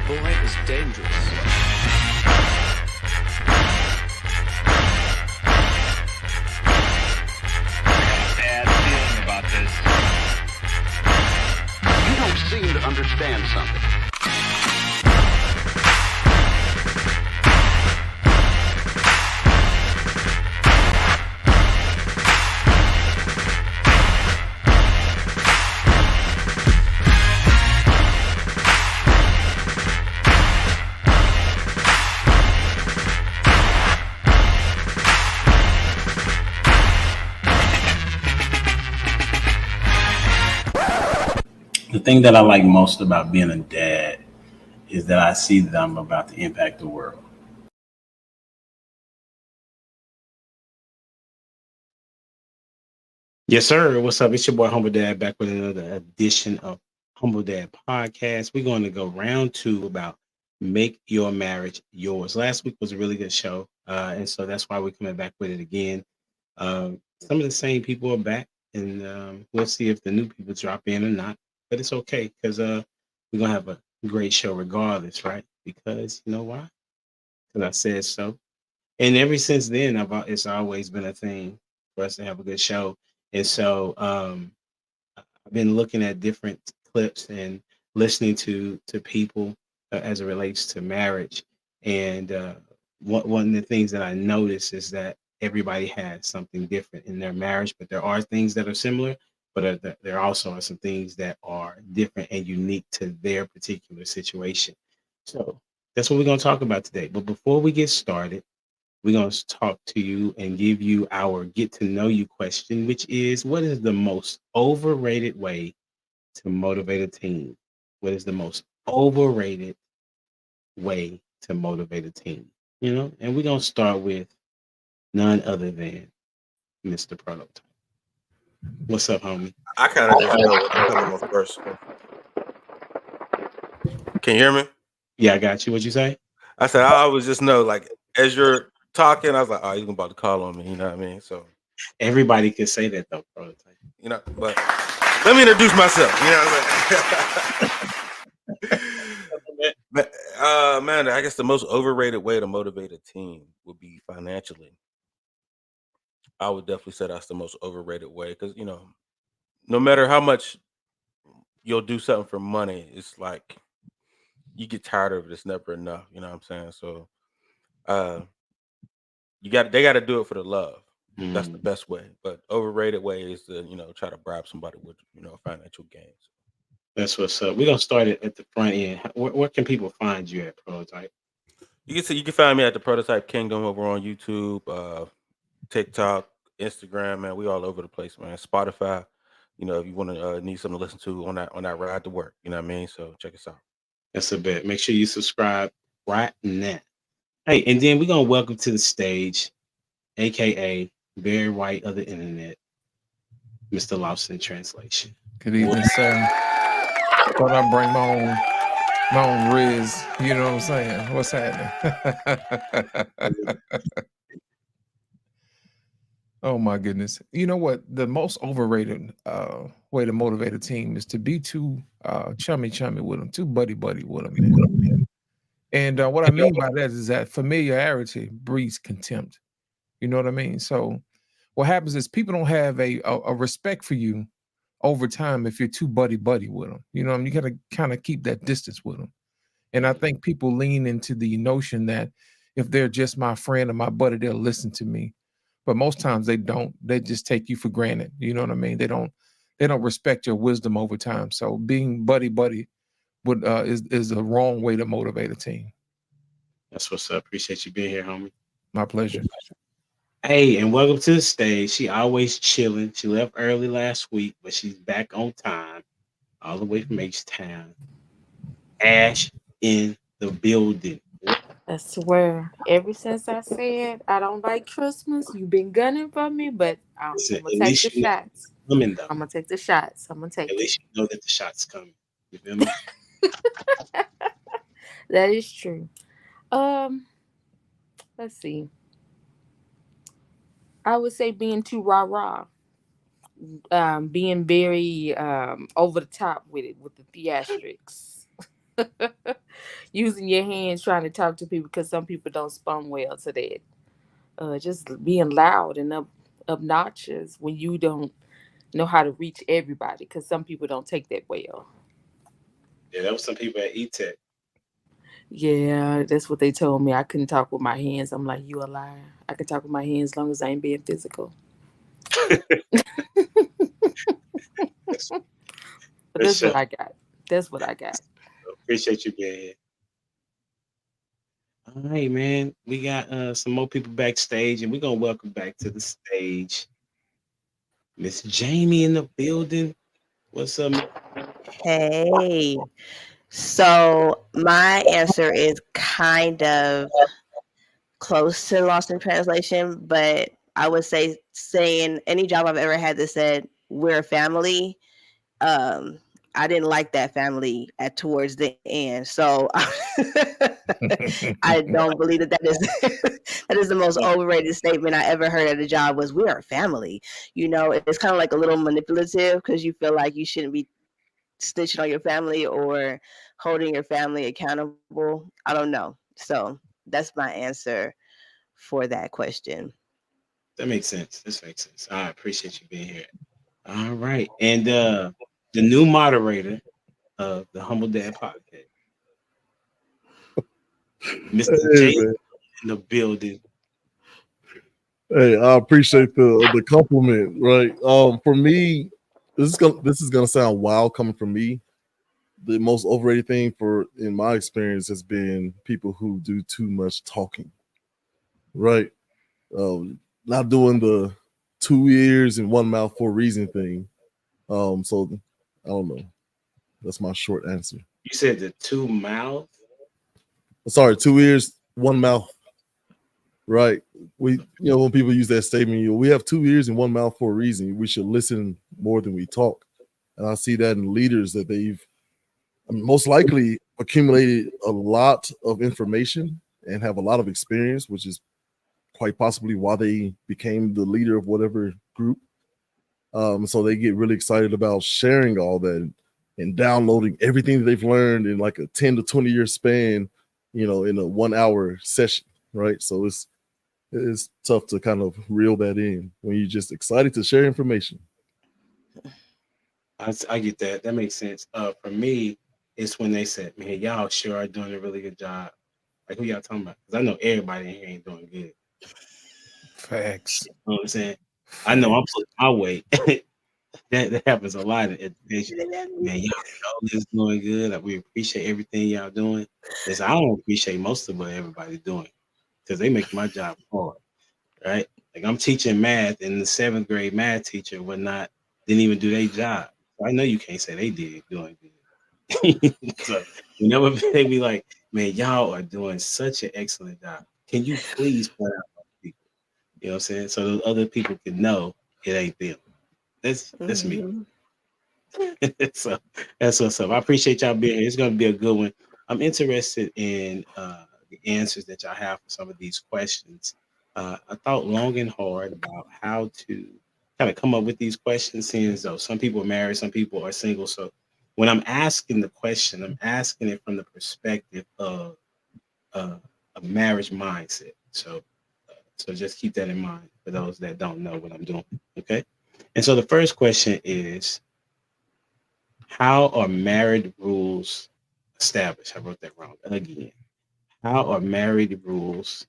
boy is dangerous. Bad feeling about this. You don't seem to understand something. The thing that I like most about being a dad is that I see that I'm about to impact the world. Yes, sir. What's up? It's your boy Humble Dad back with another edition of Humble Dad Podcast. We're going to go round two about make your marriage yours. Last week was a really good show, and so that's why we're coming back with it again. Some of the same people are back, and we'll see if the new people drop in or not. But it's okay because we're gonna have a great show regardless, right? Because you know why? Because I said so. And ever since then, it's always been a thing for us to have a good show. And so I've been looking at different clips and listening to people as it relates to marriage. And one of the things that I notice is that everybody has something different in their marriage, but there are things that are similar, but there also are some things that are different and unique to their particular situation. So that's what we're going to talk about today. But before we get started, we're going to talk to you and give you our get to know you question, which is what is the most overrated way to motivate a team? What is the most overrated way to motivate a team? You know, and we're going to start with none other than Mr. Prototype. What's up, homie? I kind of just know I'm coming on first. Can you hear me? Yeah, I got you. What'd you say? I said I always just know, like, as you're talking, I was like, oh, he's about to call on me. You know what I mean? So Everybody can say that though, Prototype. you know, but let me introduce myself. You know what I'm saying? Man, I guess the most overrated way to motivate a team would be financially. I would definitely say that's the most overrated way because no matter how much you'll do something for money, it's like you get tired of it. It's never enough. You know what I'm saying? So uh they got to do it for the love. That's the best way. But overrated way is to try to bribe somebody with financial gains. That's what's up. We're gonna start it at the front end. Where can people find you at, Prototype? You can find me at the Prototype Kingdom over on YouTube, TikTok, Instagram. Man, we all over the place, man. Spotify. If you want to need something to listen to on that ride to work, you know what I mean. So check us out. That's a bet. Make sure you subscribe right now. Hey, and then we're gonna welcome to the stage, aka Barry White of the internet, Mr. Lobson Translation. Good evening, sir. Thought I'd bring my own Riz. You know what I'm saying? What's happening? Oh my goodness. You know what? The most overrated way to motivate a team is to be too chummy with them, too buddy with them. And what I mean by that is that familiarity breeds contempt. You know what I mean? So what happens is people don't have a respect for you over time if you're too buddy with them. You know what I mean? You gotta kind of keep that distance with them. And I think people lean into the notion that if they're just my friend or my buddy, they'll listen to me. But most times they don't. They just take you for granted. You know what I mean? They don't respect your wisdom over time. So being buddy would is a wrong way to motivate a team. That's what's up. Appreciate you being here, homie. My pleasure. Hey, and welcome to the stage. She always chilling. She left early last week, but she's back on time, all the way from H-Town. Ash in the building. I swear, ever since I said I don't like Christmas, you've been gunning for me, but I'm Listen, gonna take the shots. Coming though. I'm gonna take the shots. I'm gonna take At least you know that the shot's coming. You feel me? That is true. Let's see. I would say being too rah-rah. Being very over the top with it, with the theatrics. using your hands trying to talk to people because some people don't respond well to that. Just being loud and obnoxious when you don't know how to reach everybody because some people don't take that well. Yeah, that was some people at E-Tech. Yeah, that's what they told me. I couldn't talk with my hands. I'm like, you a liar. I can talk with my hands as long as I ain't being physical. That's But for that's sure. what I got. That's what I got. Appreciate you being here. All right, man. We got some more people backstage, and we're gonna welcome back to the stage Miss Jamie in the building. What's up? Hey, so my answer is kind of close to lost in translation, but I would say saying any job I've ever had that said we're a family, I didn't like that family at towards the end. So I don't believe that is that is the most overrated statement I ever heard at a job was we're a family. You know, it's kind of like a little manipulative because you feel like you shouldn't be stitching on your family or holding your family accountable. I don't know. So that's my answer for that question. That makes sense. This makes sense. I appreciate you being here. All right, and the new moderator of the Humble Dad Podcast, Mr. Hey, J man. in the building. Hey, I appreciate the compliment. Right. For me, this is gonna sound wild coming from me. The most overrated thing in my experience has been people who do too much talking. Right. Not doing the 2 ears and 1 mouth for a reason thing. So I don't know. That's my short answer. You said the 2 mouth. Sorry, 2 ears, 1 mouth. Right. When people use that statement, we have 2 ears and 1 mouth for a reason. We should listen more than we talk. And I see that in leaders that they've most likely accumulated a lot of information and have a lot of experience, which is quite possibly why they became the leader of whatever group. So they get really excited about sharing all that and downloading everything that they've learned in like a 10 to 20 year span, in a 1 hour session. Right. So it's tough to kind of reel that in when you're just excited to share information. I get that. That makes sense. For me, it's when they said, "Man, y'all sure are doing a really good job." Like, who y'all talking about? Because I know everybody in here ain't doing good. Facts. You know what I'm saying? I know I'm putting my weight. that happens a lot in education. Man, y'all is doing good. Like, we appreciate everything y'all doing. Because I don't appreciate most of what everybody's doing because they make my job hard, right? Like, I'm teaching math, and the 7th grade math teacher didn't even do their job. I know you can't say they did doing good. So whenever they be like, "Man, y'all are doing such an excellent job. Can you please point out other people?" You know what I'm saying? So those other people can know it ain't them. That's me. So that's what's up. I appreciate y'all being here. It's gonna be a good one. I'm interested in the answers that y'all have for some of these questions. I thought long and hard about how to kind of come up with these questions, seeing as though some people are married, some people are single. So when I'm asking the question, I'm asking it from the perspective of a marriage mindset. So just keep that in mind for those that don't know what I'm doing. Okay. And so the first question is, how are married rules established? I wrote that wrong again. How are married rules,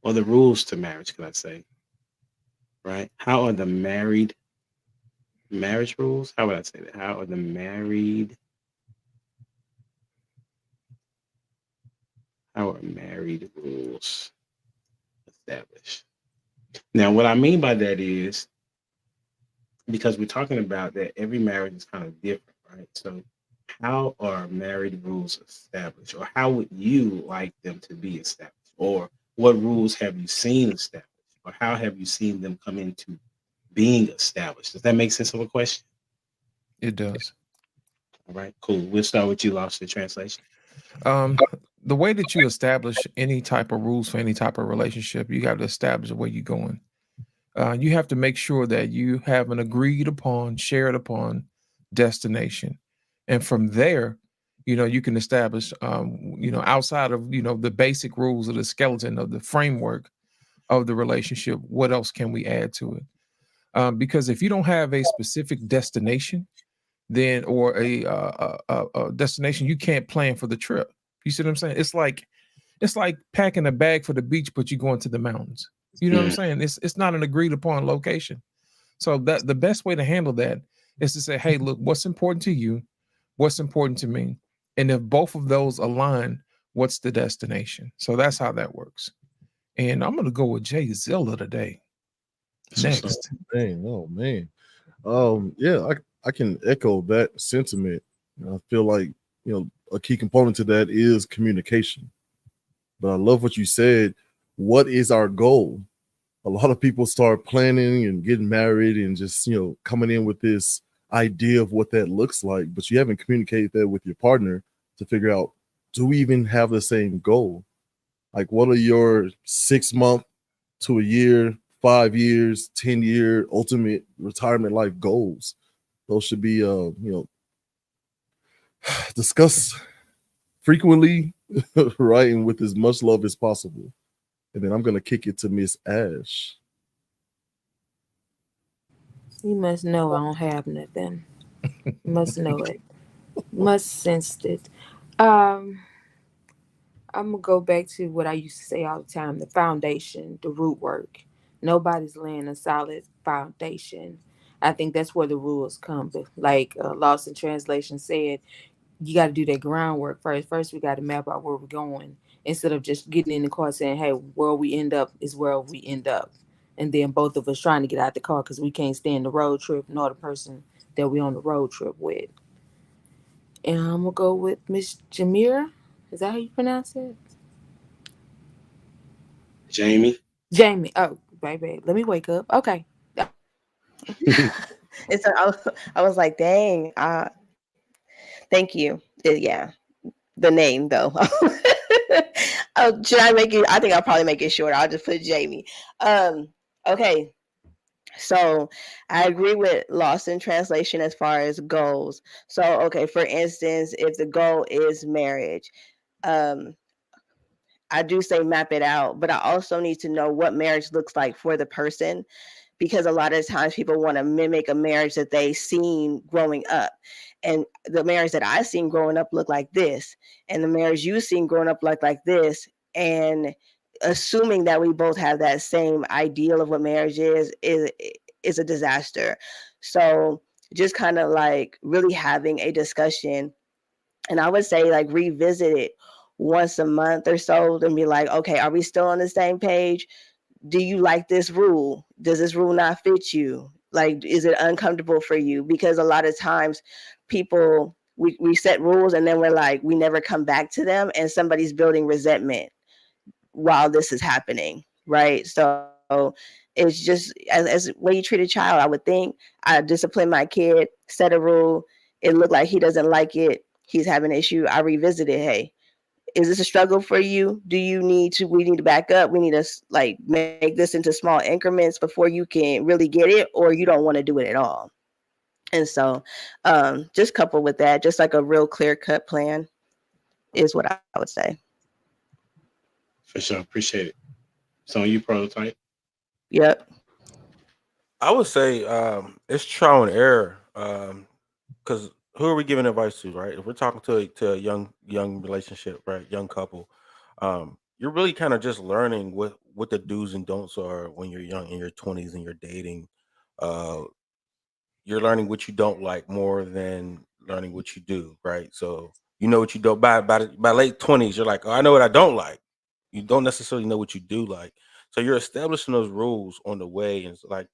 or the rules to marriage, can I say? Right? How are the marriage rules? How would I say that? How are the married rules established? Now, what I mean by that is, because we're talking about that every marriage is kind of different, right? So how are married rules established, or how would you like them to be established, or what rules have you seen established, or how have you seen them come into being established? Does that make sense of a question? It does. All right, cool. We'll start with you, Lost in Translation. The way that you establish any type of rules for any type of relationship, you got to establish where you're going. You have to make sure that you have an agreed upon, shared upon destination. And from there, you can establish, outside of, the basic rules of the skeleton of the framework of the relationship, what else can we add to it? Because if you don't have a specific destination, then or a destination, you can't plan for the trip. You see what I'm saying? It's like packing a bag for the beach, but you're going to the mountains. You know what I'm saying? It's not an agreed upon location. So that the best way to handle that is to say, hey, look, what's important to you? What's important to me? And if both of those align, what's the destination? So that's how that works. And I'm gonna go with Jay Zilla today. Next. Dang, oh man. Yeah, I can echo that sentiment. I feel like, a key component to that is communication. But I love what you said. What is our goal? A lot of people start planning and getting married and just, coming in with this idea of what that looks like, but you haven't communicated that with your partner to figure out, do we even have the same goal? Like, what are your 6 month to a year, 5 years, 10-year ultimate retirement life goals? Those should be, discussed frequently, right, and with as much love as possible. And then I'm gonna kick it to Miss Ash. You must know I don't have nothing. You must know it. Must sensed it. Um, I'm gonna go back to what I used to say all the time: the foundation, the root work. Nobody's laying a solid foundation. I think that's where the rules come. But like Lost in Translation said, you got to do that groundwork first. First, we got to map out where we're going instead of just getting in the car saying, "Hey, where we end up is where we end up," and then both of us trying to get out the car because we can't stand the road trip nor the person that we on the road trip with. And I'm gonna go with Miss Jamira. Is that how you pronounce it? Jamie. Jamie. Oh, baby, let me wake up. Okay. It's I was like, dang. Thank you. Yeah, the name though. Oh, should I make it? I think I'll probably make it short. I'll just put Jamie. Okay. So I agree with Lost in Translation as far as goals. So, okay, for instance, if the goal is marriage, um, I do say map it out, but I also need to know what marriage looks like for the person, because a lot of times people want to mimic a marriage that they seen growing up. And the marriage that I seen growing up looked like this, and the marriage you seen growing up looked like this. And assuming that we both have that same ideal of what marriage is a disaster. So just kind of like really having a discussion, and I would say like revisit it once a month or so and be like, okay, are we still on the same page? Do you like this rule? Does this rule not fit you? Like, is it uncomfortable for you? Because a lot of times people, we set rules and then we're like, we never come back to them, and somebody's building resentment while this is happening, right? So it's just as way you treat a child. I would think I discipline my kid, set a rule. It looked like he doesn't like it. He's having an issue. I revisit it. Hey, is this a struggle for you? We need to back up. We need to like make this into small increments before you can really get it, or you don't want to do it at all. And so just coupled with that, just like a real clear cut plan is what I would say. For sure. Appreciate it. So you Prototype. Yep. I would say it's trial and error. Because who are we giving advice to, right? If we're talking to a young relationship, right, young couple, you're really kind of just learning what the do's and don'ts are when you're young in your 20s and you're dating. Uh, you're learning what you don't like more than learning what you do, right? So you know what you don't by late 20s, you're like, oh, I know what I don't like. You don't necessarily know what you do like. So you're establishing those rules on the way, and it's like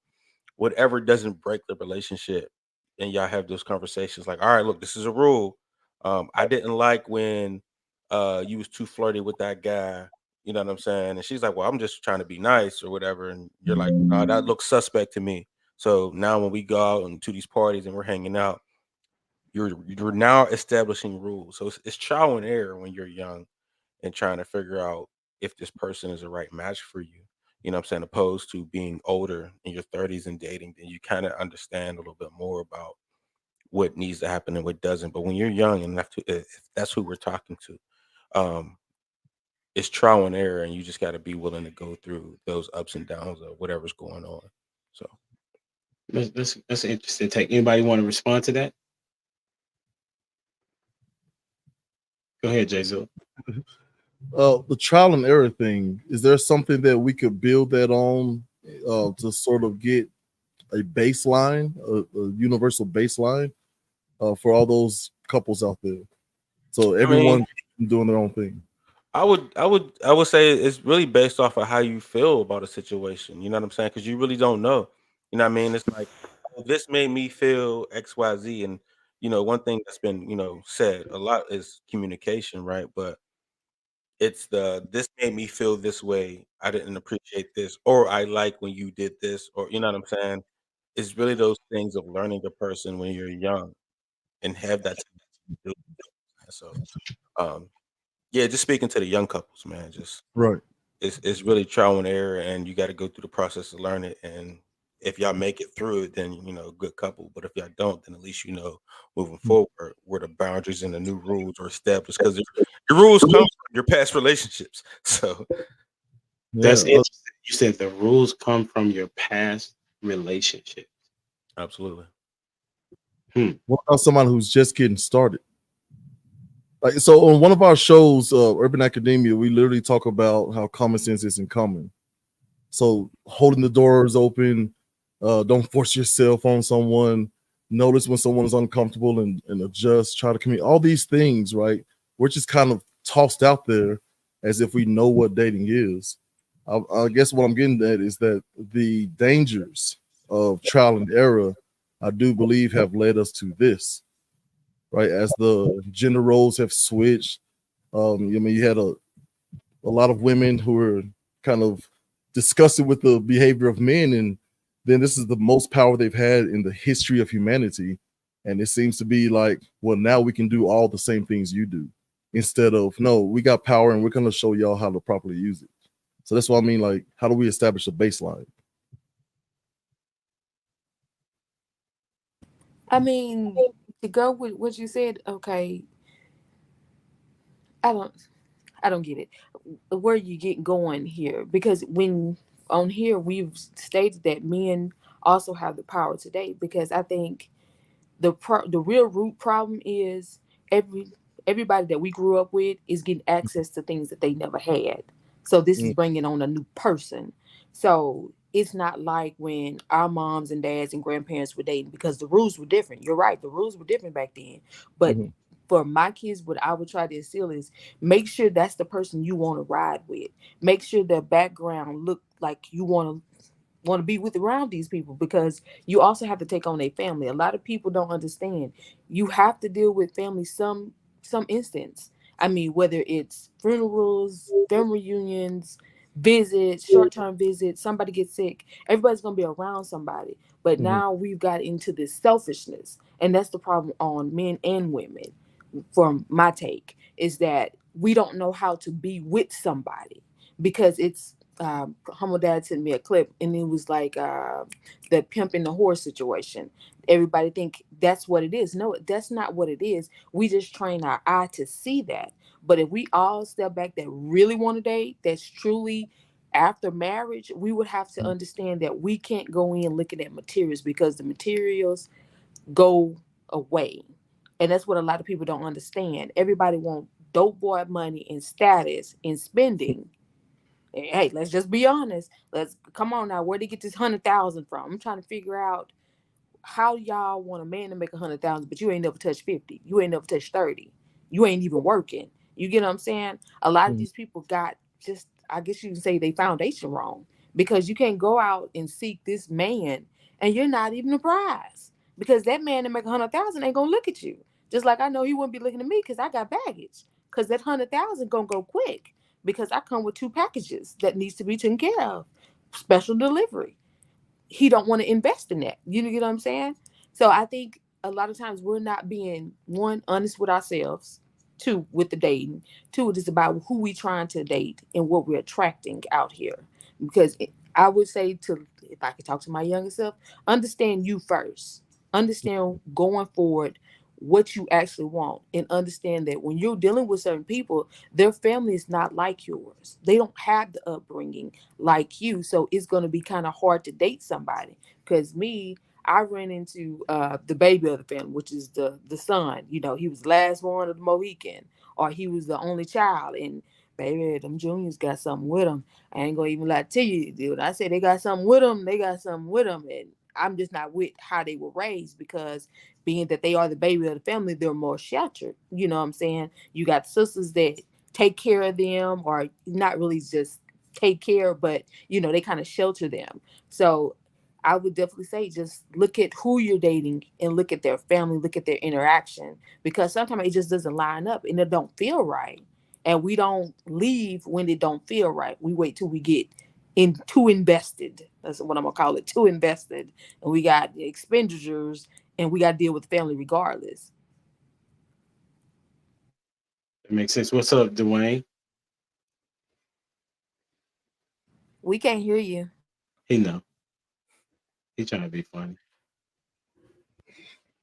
whatever doesn't break the relationship, and y'all have those conversations like, all right, look, this is a rule. I didn't like when you was too flirty with that guy, you know what I'm saying? And she's like, well, I'm just trying to be nice or whatever. And you're like, that looks suspect to me. So now when we go out and to these parties and we're hanging out, you're now establishing rules. So it's trial and error when you're young and trying to figure out if this person is the right match for you. You know what I'm saying? Opposed to being older in your 30s and dating, then you kind of understand a little bit more about what needs to happen and what doesn't. But when you're young and if that's who we're talking to, um, it's trial and error, and you just got to be willing to go through those ups and downs of whatever's going on. So That's an interesting take. Anybody want to respond to that? Go ahead, Jesus. The trial and error thing, is there something that we could build that on to sort of get a baseline, a universal baseline for all those couples out there? So everyone doing their own thing. I would say it's really based off of how you feel about a situation. You know what I'm saying? Because you really don't know. You know what I mean? It's like, oh, this made me feel XYZ. And one thing that's been said a lot is communication, right? But it's this made me feel this way. I didn't appreciate this, or I like when you did this, or you know what I'm saying? It's really those things of learning a person when you're young and have that tendency to do it. So, yeah, just speaking to the young couples, man, just Right. it's really trial and error, and you got to go through the process to learn it. And if y'all make it through it, then good couple. But if y'all don't, then at least moving forward where the boundaries and the new rules are established, because your rules come from your past relationships. So that's interesting. You said the rules come from your past relationship. Absolutely. What about someone who's just getting started? Like, so on one of our shows, Urban Academia, we literally talk about how common sense isn't common. So holding the doors open, don't force yourself on someone, notice when someone is uncomfortable and adjust, try to communicate, all these things, right? We're just kind of tossed out there as if we know what dating is. I guess what I'm getting at is that the dangers of trial and error, I do believe, have led us to this. Right, as the gender roles have switched, you had a lot of women who were kind of disgusted with the behavior of men, and then this is the most power they've had in the history of humanity, and it seems to be like, well, now we can do all the same things you do, instead of, no, we got power and we're going to show y'all how to properly use it. So that's what I mean, like, how do we establish a baseline? I mean, to go with what you said, okay, I don't get it. Where you get going here? Because when on here we've stated that men also have the power today. Because I think the real root problem is everybody that we grew up with is getting access to things that they never had. So this is bringing on a new person. So it's not like when our moms and dads and grandparents were dating, because the rules were different. You're right, the rules were different back then. But for my kids, what I would try to instill is make sure that's the person you want to ride with. Make sure their background look like you want to be with around these people, because you also have to take on a family. A lot of people don't understand. You have to deal with family some instance. I mean, whether it's funerals, family reunions, visits, short-term visits, somebody gets sick, everybody's gonna be around somebody. But now we've got into this selfishness, and that's the problem on men and women. From my take, is that we don't know how to be with somebody, because it's Humble Dad sent me a clip, and it was like the pimp and the whore situation. Everybody think that's what it is. No, that's not what it is. We just train our eye to see that. But if we all step back that really want to date, that's truly after marriage, we would have to understand that we can't go in looking at materials, because the materials go away. And that's what a lot of people don't understand. Everybody want dope boy money and status and spending. Hey, let's just be honest. Let's come on now. Where did they get this 100,000 from? I'm trying to figure out how y'all want a man to make 100,000, but you ain't never touched 50. You ain't never touched 30. You ain't even working. You get what I'm saying? A lot of these people got just, I guess you can say, they foundation wrong, because you can't go out and seek this man and you're not even a prize, because that man that make 100,000 ain't gonna look at you. Just like I know he wouldn't be looking at me because I got baggage. Because that 100,000 gonna go quick, because I come with 2 packages that needs to be taken care of, special delivery. He don't want to invest in that. You get what I'm saying? So I think a lot of times we're not being, one, honest with ourselves, 2, with the dating, 2, it is about who we trying to date and what we're attracting out here. Because I would say, to if I could talk to my younger self, understand you first. understand going forward what you actually want, and understand that when you're dealing with certain people, their family is not like yours. They don't have the upbringing like you, so it's going to be kind of hard to date somebody. Because me, I ran into the baby of the family, which is the son. You know, he was the last one of the Mohican, or he was the only child. And baby, them juniors got something with them. I ain't gonna even lie to you, dude. I said they got something with them. They got something with them, and I'm just not with how they were raised, because being that they are the baby of the family, they're more sheltered. You know what I'm saying? You got sisters that take care of them, or not really just take care, but you know, they kind of shelter them. So I would definitely say just look at who you're dating and look at their family, look at their interaction, because sometimes it just doesn't line up and it don't feel right. And we don't leave when it don't feel right. We wait till we get too invested. That's what I'm gonna call it, too invested. And we got expenditures, and we got to deal with family regardless. That makes sense. What's up, Dwayne? We can't hear you. He know. He trying to be funny.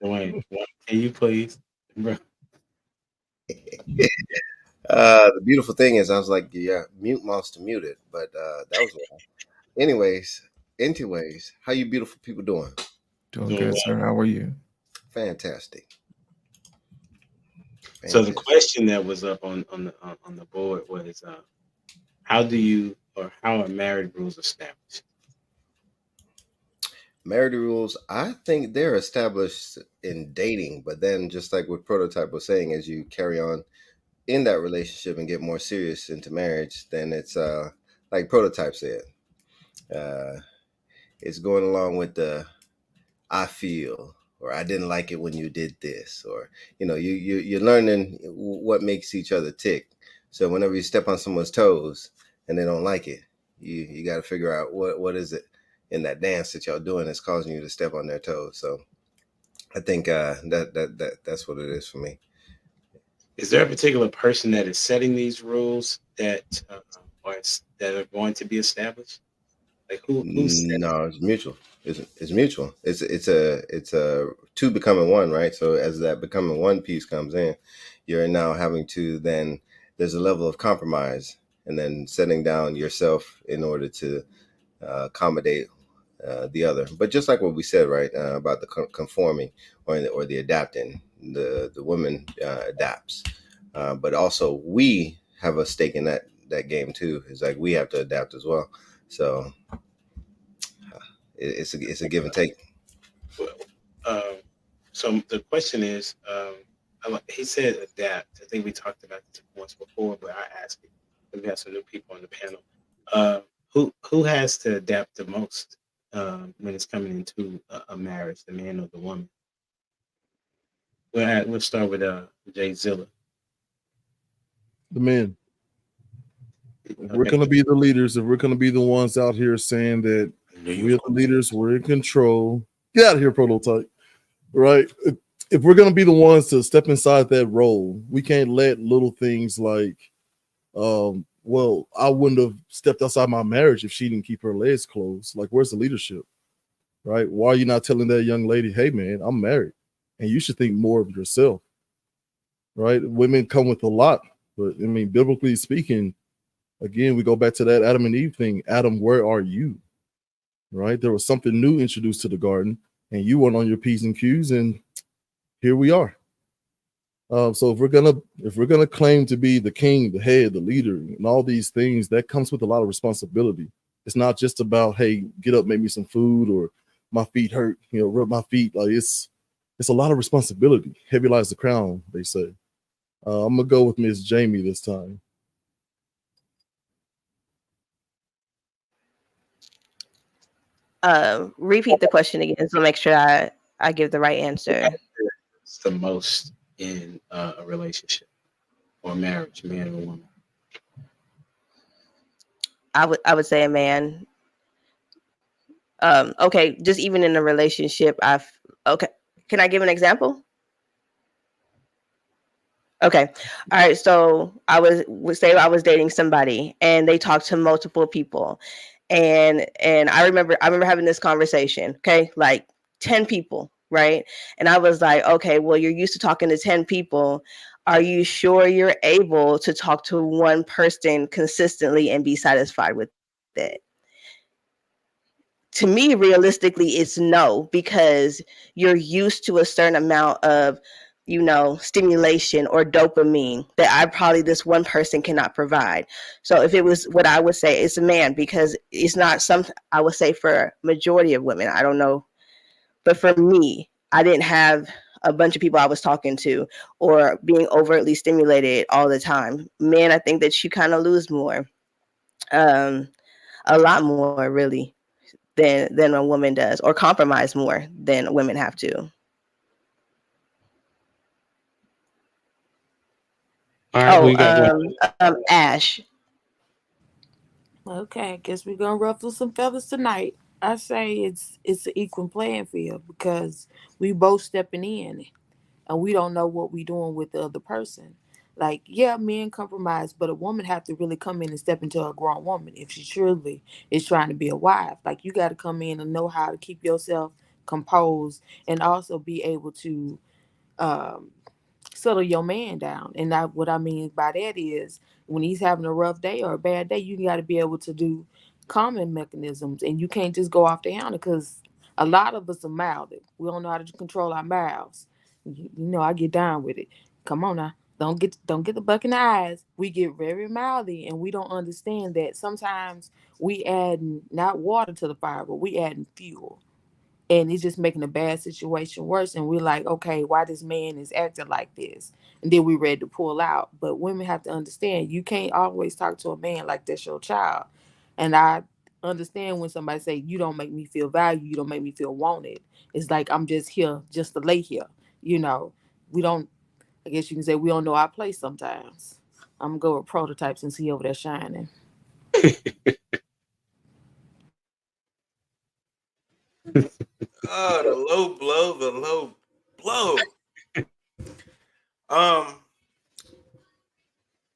Dwayne, can you please, bro? The beautiful thing is, I was like, yeah, mute mouse to mute it, but that was wrong. Anyways, how you beautiful people doing? Doing Doing good, well. sir. How are you? Fantastic. So the question that was up on the board was, how are married rules established? Marriage rules, I think they're established in dating, but then just like what Prototype was saying, as you carry on in that relationship and get more serious into marriage, then it's like Prototype said, it's going along with the I feel, or I didn't like it when you did this, or you're learning what makes each other tick. So whenever you step on someone's toes and they don't like it, you got to figure out what is it in that dance that y'all doing that's causing you to step on their toes. So I think that's what it is for me. Is there a particular person that is setting these rules that that are going to be established? Like who's setting? No, it's mutual. It's mutual. It's a two becoming one, right? So as that becoming one piece comes in, you're now having to then there's a level of compromise, and then setting down yourself in order to accommodate the other. But just like what we said, right, about the conforming or the adapting, the woman adapts, but also we have a stake in that game too. It's like we have to adapt as well. So it's a give and take. So the question is, he said adapt. I think we talked about this once before, but I asked it. We have some new people on the panel. Who has to adapt the most when it's coming into a marriage, the man or the woman? We'll start with Jay Zilla. The men. If we're going to be the leaders, if we're going to be the ones out here saying that we're the leaders, we're in control. Get out of here, Prototype. Right? If we're going to be the ones to step inside that role, we can't let little things like, well, I wouldn't have stepped outside my marriage if she didn't keep her legs closed. Like, where's the leadership? Right? Why are you not telling that young lady, hey, man, I'm married, and you should think more of yourself? Right? Women come with a lot, but I mean, biblically speaking, again, we go back to that Adam and Eve thing. Adam, where are you? Right? There was something new introduced to the garden, and you weren't on your P's and Q's, and here we are. So if we're gonna claim to be the king, the head, the leader, and all these things, that comes with a lot of responsibility. It's not just about, hey, get up, make me some food, or my feet hurt, rub my feet. Like it's a lot of responsibility. Heavy lies the crown, they say. I'm gonna go with Miss Jamie this time. Repeat the question again, so make sure I give the right answer. It's the most in a relationship or a marriage, man or woman. I would say a man. Okay, just even in a relationship, okay. Can I give an example? Okay. All right. So I was dating somebody and they talked to multiple people. And I remember having this conversation. Okay. Like 10 people right? And I was like, okay, well, you're used to talking to 10 people. Are you sure you're able to talk to one person consistently and be satisfied with it? To me, realistically, it's no, because you're used to a certain amount of, stimulation or dopamine that this one person cannot provide. So if it was, what I would say, it's a man, because it's not something, I would say, for majority of women, I don't know, but for me, I didn't have a bunch of people I was talking to or being overtly stimulated all the time. Men, I think that you kind of lose more, a lot more, really, than a woman does, or compromise more than women have to. All right, who you got? Ash. Okay, I guess we're gonna ruffle some feathers tonight. I say it's an equal playing field because we both stepping in and we don't know what we're doing with the other person. Like, yeah, men compromise, but a woman have to really come in and step into a grown woman if she truly is trying to be a wife. Like, you got to come in and know how to keep yourself composed and also be able to um, settle your man down. And what I mean by that is when he's having a rough day or a bad day, you got to be able to do calming mechanisms, and you can't just go off the handle because a lot of us are mouthed. We don't know how to control our mouths. I get down with it. Come on now. Don't get the buck in the eyes. We get very mouthy and we don't understand that sometimes we add not water to the fire, but we adding fuel, and it's just making a bad situation worse. And we're like, okay, why this man is acting like this? And then we're ready to pull out. But women have to understand, you can't always talk to a man like that's your child. And I understand when somebody say, you don't make me feel valued, you don't make me feel wanted. It's like I'm just here just to lay here. We don't, I guess you can say we don't know our place sometimes. I'm gonna go with prototypes and see over there shining. Oh, the low blow.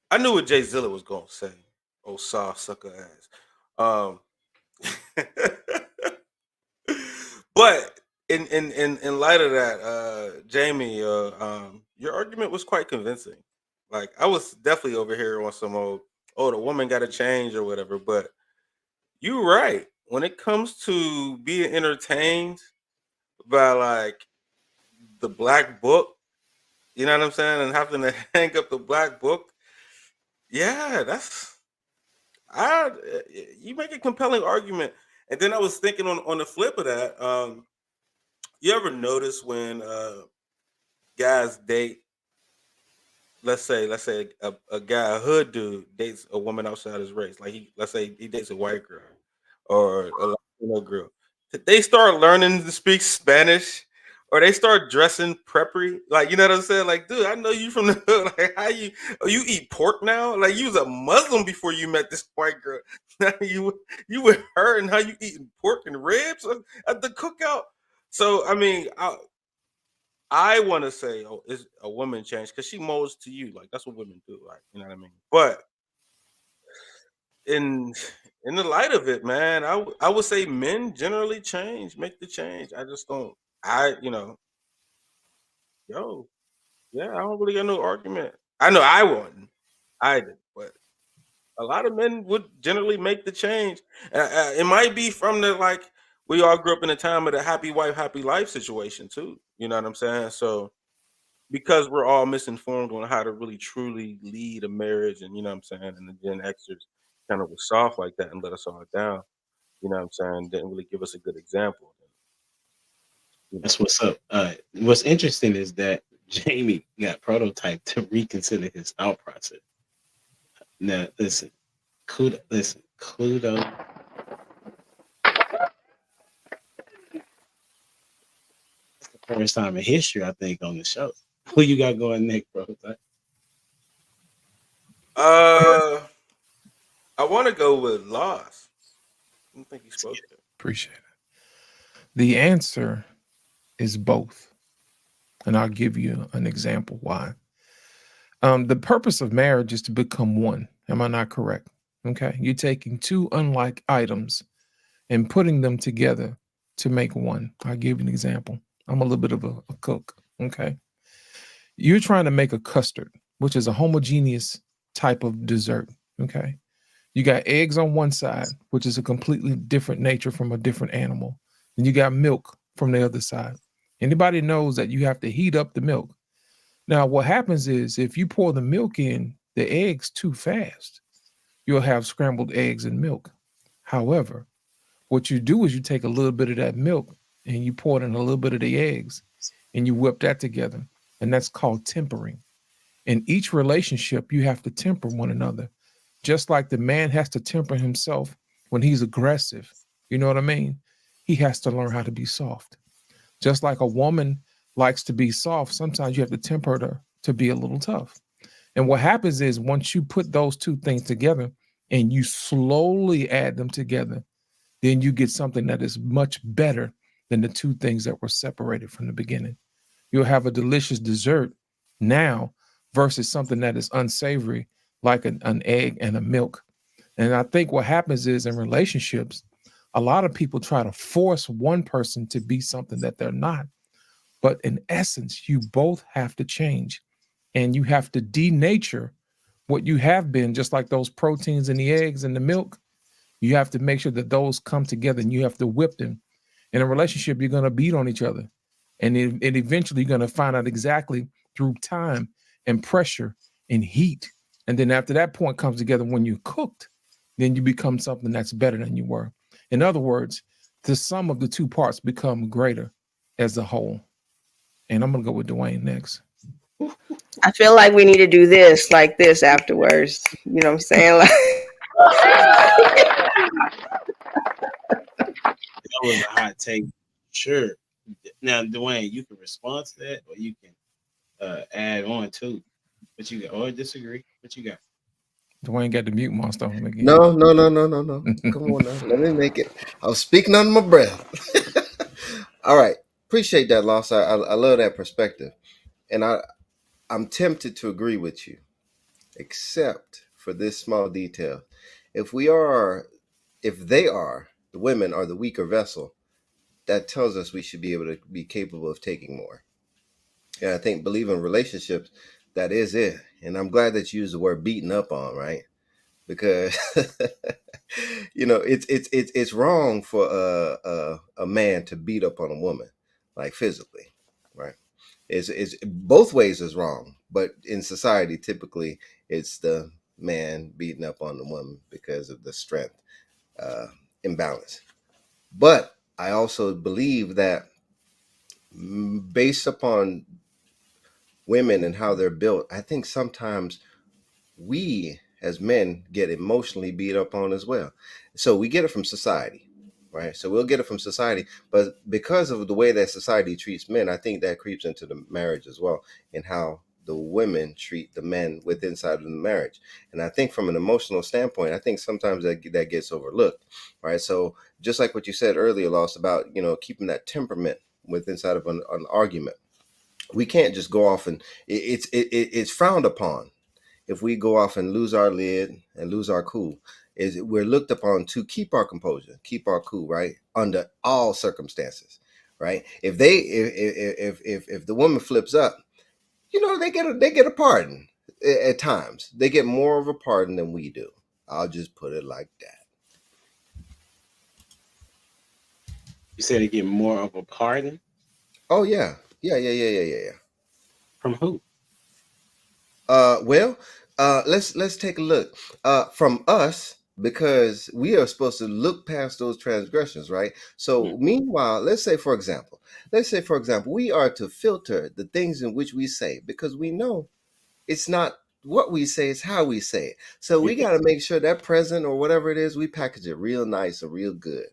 I knew what Jay Zilla was gonna say. Oh, soft sucker ass. But in light of that, Jamie, your argument was quite convincing. Like, I was definitely over here on some old, the woman got to change or whatever. But you're right. When it comes to being entertained by like the black book, you know what I'm saying, and having to hang up the black book, yeah, you make a compelling argument. And then I was thinking on the flip of that, you ever notice when guys date, let's say a guy, a hood dude dates a woman outside his race, like let's say he dates a white girl or a Latino girl, they start learning to speak Spanish, or they start dressing preppy, like, you know what I'm saying? Like, dude, I know you from the hood. Like, you eat pork now? Like, you was a Muslim before you met this white girl. Now you with her, and how you eating pork and ribs at the cookout? So I mean, I want to say, is a woman change because she molds to you, like that's what women do, like, you know what I mean? But in in the light of it, man, I would say men generally change, make the change. I just don't. I yo, yeah, I don't really got no argument. I know I wouldn't, I did, but a lot of men would generally make the change. It might be from the like we all grew up in a time of the happy wife, happy life situation too. You know what I'm saying? So because we're all misinformed on how to really truly lead a marriage, and you know what I'm saying, and the Gen Xers kind of was soft like that and let us all down. You know what I'm saying? Didn't really give us a good example. You know. That's what's up. What's interesting is that Jamie got Prototype to reconsider his thought process. Now, listen, kudos. It's the first time in history, I think, on the show. Who you got going next, Prototype? I want to go with Loss. I don't think he spoke there. Appreciate it. The answer is both. And I'll give you an example why. The purpose of marriage is to become one. Am I not correct? Okay. You're taking two unlike items and putting them together to make one. I'll give you an example. I'm a little bit of a cook. Okay. You're trying to make a custard, which is a homogeneous type of dessert. Okay. You got eggs on one side, which is a completely different nature from a different animal. And you got milk from the other side. Anybody knows that you have to heat up the milk. Now, what happens is if you pour the milk in the eggs too fast, you'll have scrambled eggs and milk. However, what you do is you take a little bit of that milk and you pour it in a little bit of the eggs and you whip that together. And that's called tempering. In each relationship, you have to temper one another. Just like the man has to temper himself when he's aggressive. You know what I mean? He has to learn how to be soft. Just like a woman likes to be soft, sometimes you have to temper her to be a little tough. And what happens is once you put those two things together and you slowly add them together, then you get something that is much better than the two things that were separated from the beginning. You'll have a delicious dessert now versus something that is unsavory, like an egg and a milk. And I think what happens is in relationships, a lot of people try to force one person to be something that they're not. But in essence, you both have to change and you have to denature what you have been, just like those proteins in the eggs and the milk. You have to make sure that those come together and you have to whip them. In a relationship, you're going to beat on each other. And eventually you're going to find out exactly through time and pressure and heat. And then after that point comes together when you're cooked, then you become something that's better than you were. In other words, the sum of the two parts become greater as a whole. And I'm going to go with Dwayne next. I feel like we need to do this like this afterwards. You know what I'm saying? Like, That was a hot take. Sure. Now, Dwayne, you can respond to that or you can add on too. What you got? Or disagree. What you got? Dwayne got the mute monster on him again. No. Come on now. Let me make it. I was speaking under my breath. All right. Appreciate that, Loss. I love that perspective. And I'm tempted to agree with you, except for this small detail. If they are, the women are the weaker vessel, that tells us we should be able to be capable of taking more. And I think believe in relationships, that is it. And I'm glad that you used the word beating up on, right? Because you know it's wrong for a man to beat up on a woman, like physically, right? It's both ways is wrong, but in society typically it's the man beating up on the woman because of the strength imbalance. But I also believe that based upon women and how they're built, I think sometimes we as men get emotionally beat up on as well. So we get it from society, right? So we'll get it from society, but because of the way that society treats men, I think that creeps into the marriage as well, and how the women treat the men with inside of the marriage. And I think from an emotional standpoint, I think sometimes that gets overlooked, right? So just like what you said earlier, Lost, about, you know, keeping that temperament with inside of an argument. We can't just go off and it's frowned upon if we go off and lose our lid and lose our cool. Is we're looked upon to keep our composure, keep our cool, right, under all circumstances, right? If the woman flips up, you know, they get a pardon at times. They get more of a pardon than we do. I'll just put it like that. You said they get more of a pardon? Oh yeah. From who? Well, let's take a look. From us, because we are supposed to look past those transgressions, right? So meanwhile, let's say for example, we are to filter the things in which we say, because we know it's not what we say, it's how we say it. So we got to make sure that present or whatever it is, we package it real nice and real good.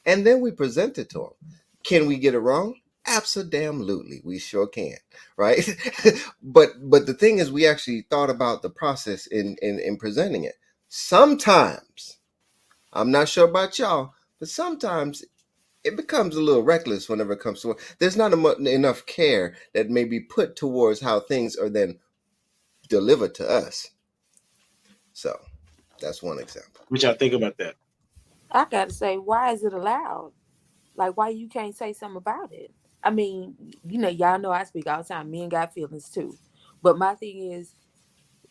And then we present it to them. Can we get it wrong? Absolutely, we sure can, right? but the thing is, we actually thought about the process in presenting it. Sometimes, I'm not sure about y'all, but sometimes it becomes a little reckless whenever it comes to it. There's not enough care that may be put towards how things are then delivered to us. So that's one example. What y'all think about that? I gotta say, why is it allowed? Like, why you can't say something about it? I mean, y'all know I speak all the time. Men got feelings too. But my thing is,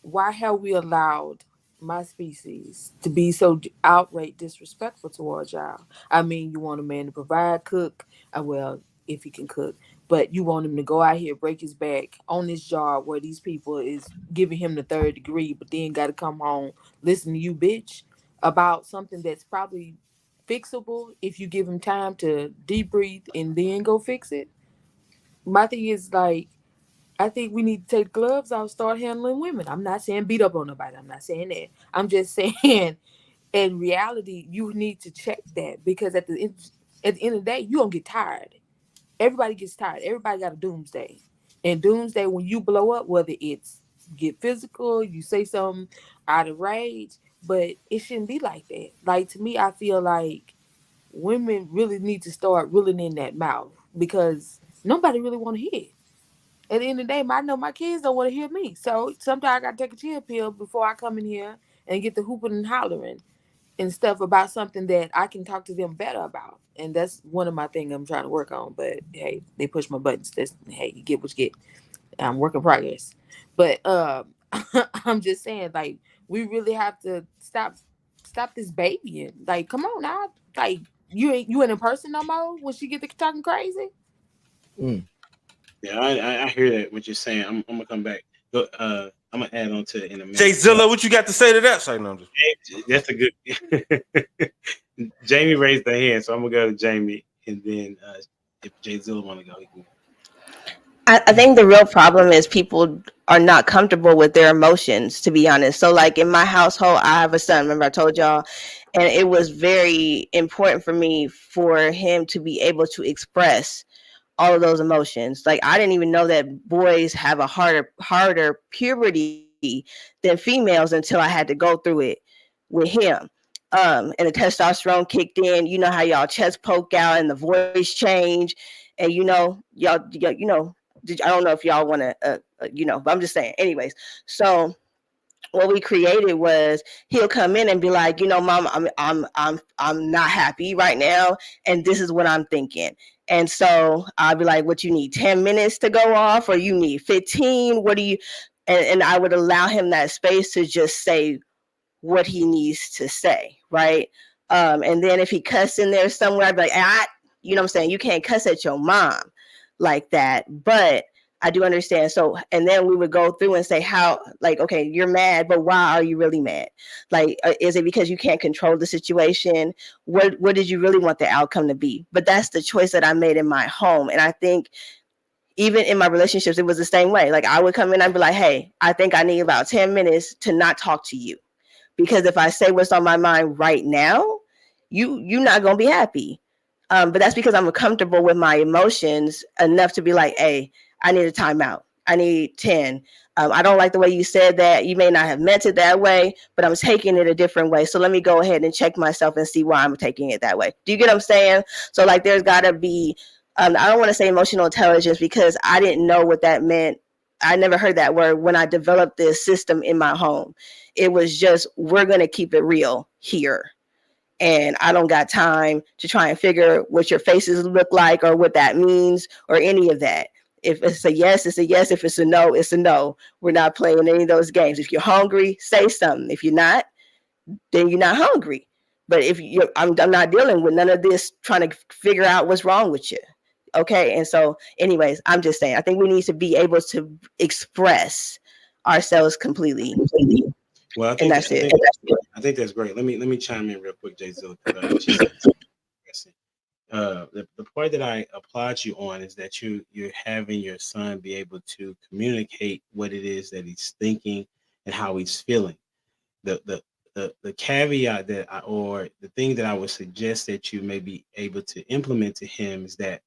why have we allowed my species to be so outright disrespectful towards y'all? I mean, you want a man to provide, cook, well, if he can cook, but you want him to go out here, break his back on this job where these people is giving him the 3rd degree, but then got to come home, listen to you, bitch, about something that's probably fixable if you give him time to deep breathe and then go fix it. My thing is like, I think we need to take gloves off, start handling women. I'm not saying beat up on nobody. I'm not saying that. I'm just saying, in reality, you need to check that because at the end of the day, you gonna get tired. Everybody gets tired. Everybody got a doomsday. And doomsday, when you blow up, whether it's get physical, you say something out of rage, but it shouldn't be like that. Like to me, I feel like women really need to start reeling in that mouth because nobody really want to hear it. At the end of the day, I know my kids don't want to hear me. So sometimes I got to take a chill pill before I come in here and get the hooping and hollering and stuff about something that I can talk to them better about. And that's one of my things I'm trying to work on. But hey, they push my buttons. Hey, you get what you get. I'm work in progress. But I'm just saying, like, we really have to stop this babying. Like, come on now. Like, you ain't in person no more when she get to talking crazy. Yeah, I hear that what you're saying. I'm gonna come back. But I'm gonna add on to it in a minute. Jay Zilla, what you got to say to that? Say no. That's a good. Jamie raised their hand, so I'm gonna go to Jamie, and then if Jay Zilla want to go, he can. I think the real problem is people are not comfortable with their emotions, to be honest. So like in my household, I have a son, remember I told y'all, and it was very important for me for him to be able to express all of those emotions. Like I didn't even know that boys have a harder puberty than females until I had to go through it with him. And the testosterone kicked in. You know how y'all chest poke out and the voice change, and y'all I don't know if y'all want to, but I'm just saying. Anyways, so what we created was he'll come in and be like, Mom, I'm not happy right now, and this is what I'm thinking. And so I'll be like, what you need 10 minutes to go off, or you need 15? What do you? And I would allow him that space to just say what he needs to say, right? And then if he cuss in there somewhere, I'd be like, you know what I'm saying? You can't cuss at your mom like that, but I do understand. So, and then we would go through and say how, like, okay, you're mad, but why are you really mad? Like, is it because you can't control the situation? What did you really want the outcome to be? But that's the choice that I made in my home. And I think even in my relationships, it was the same way. Like I would come in and be like, hey, I think I need about 10 minutes to not talk to you. Because if I say what's on my mind right now, you're not going to be happy. But that's because I'm comfortable with my emotions enough to be like, hey, I need a timeout. I need 10. I don't like the way you said that. You may not have meant it that way, but I'm taking it a different way. So let me go ahead and check myself and see why I'm taking it that way. Do you get what I'm saying? So like there's got to be, I don't want to say emotional intelligence because I didn't know what that meant. I never heard that word when I developed this system in my home. It was just, we're going to keep it real here. And I don't got time to try and figure what your faces look like or what that means or any of that. If it's a yes, it's a yes. If it's a no, it's a no. We're not playing any of those games. If you're hungry, say something. If you're not, then you're not hungry. But if I'm not dealing with none of this trying to figure out what's wrong with you. Okay. And so anyways, I'm just saying, I think we need to be able to express ourselves completely. Well, I think that's it. I think that's great. Let me chime in real quick, Jay Zilla. The part that I applaud you on is that you're having your son be able to communicate what it is that he's thinking and how he's feeling. The caveat or the thing that I would suggest that you may be able to implement to him is that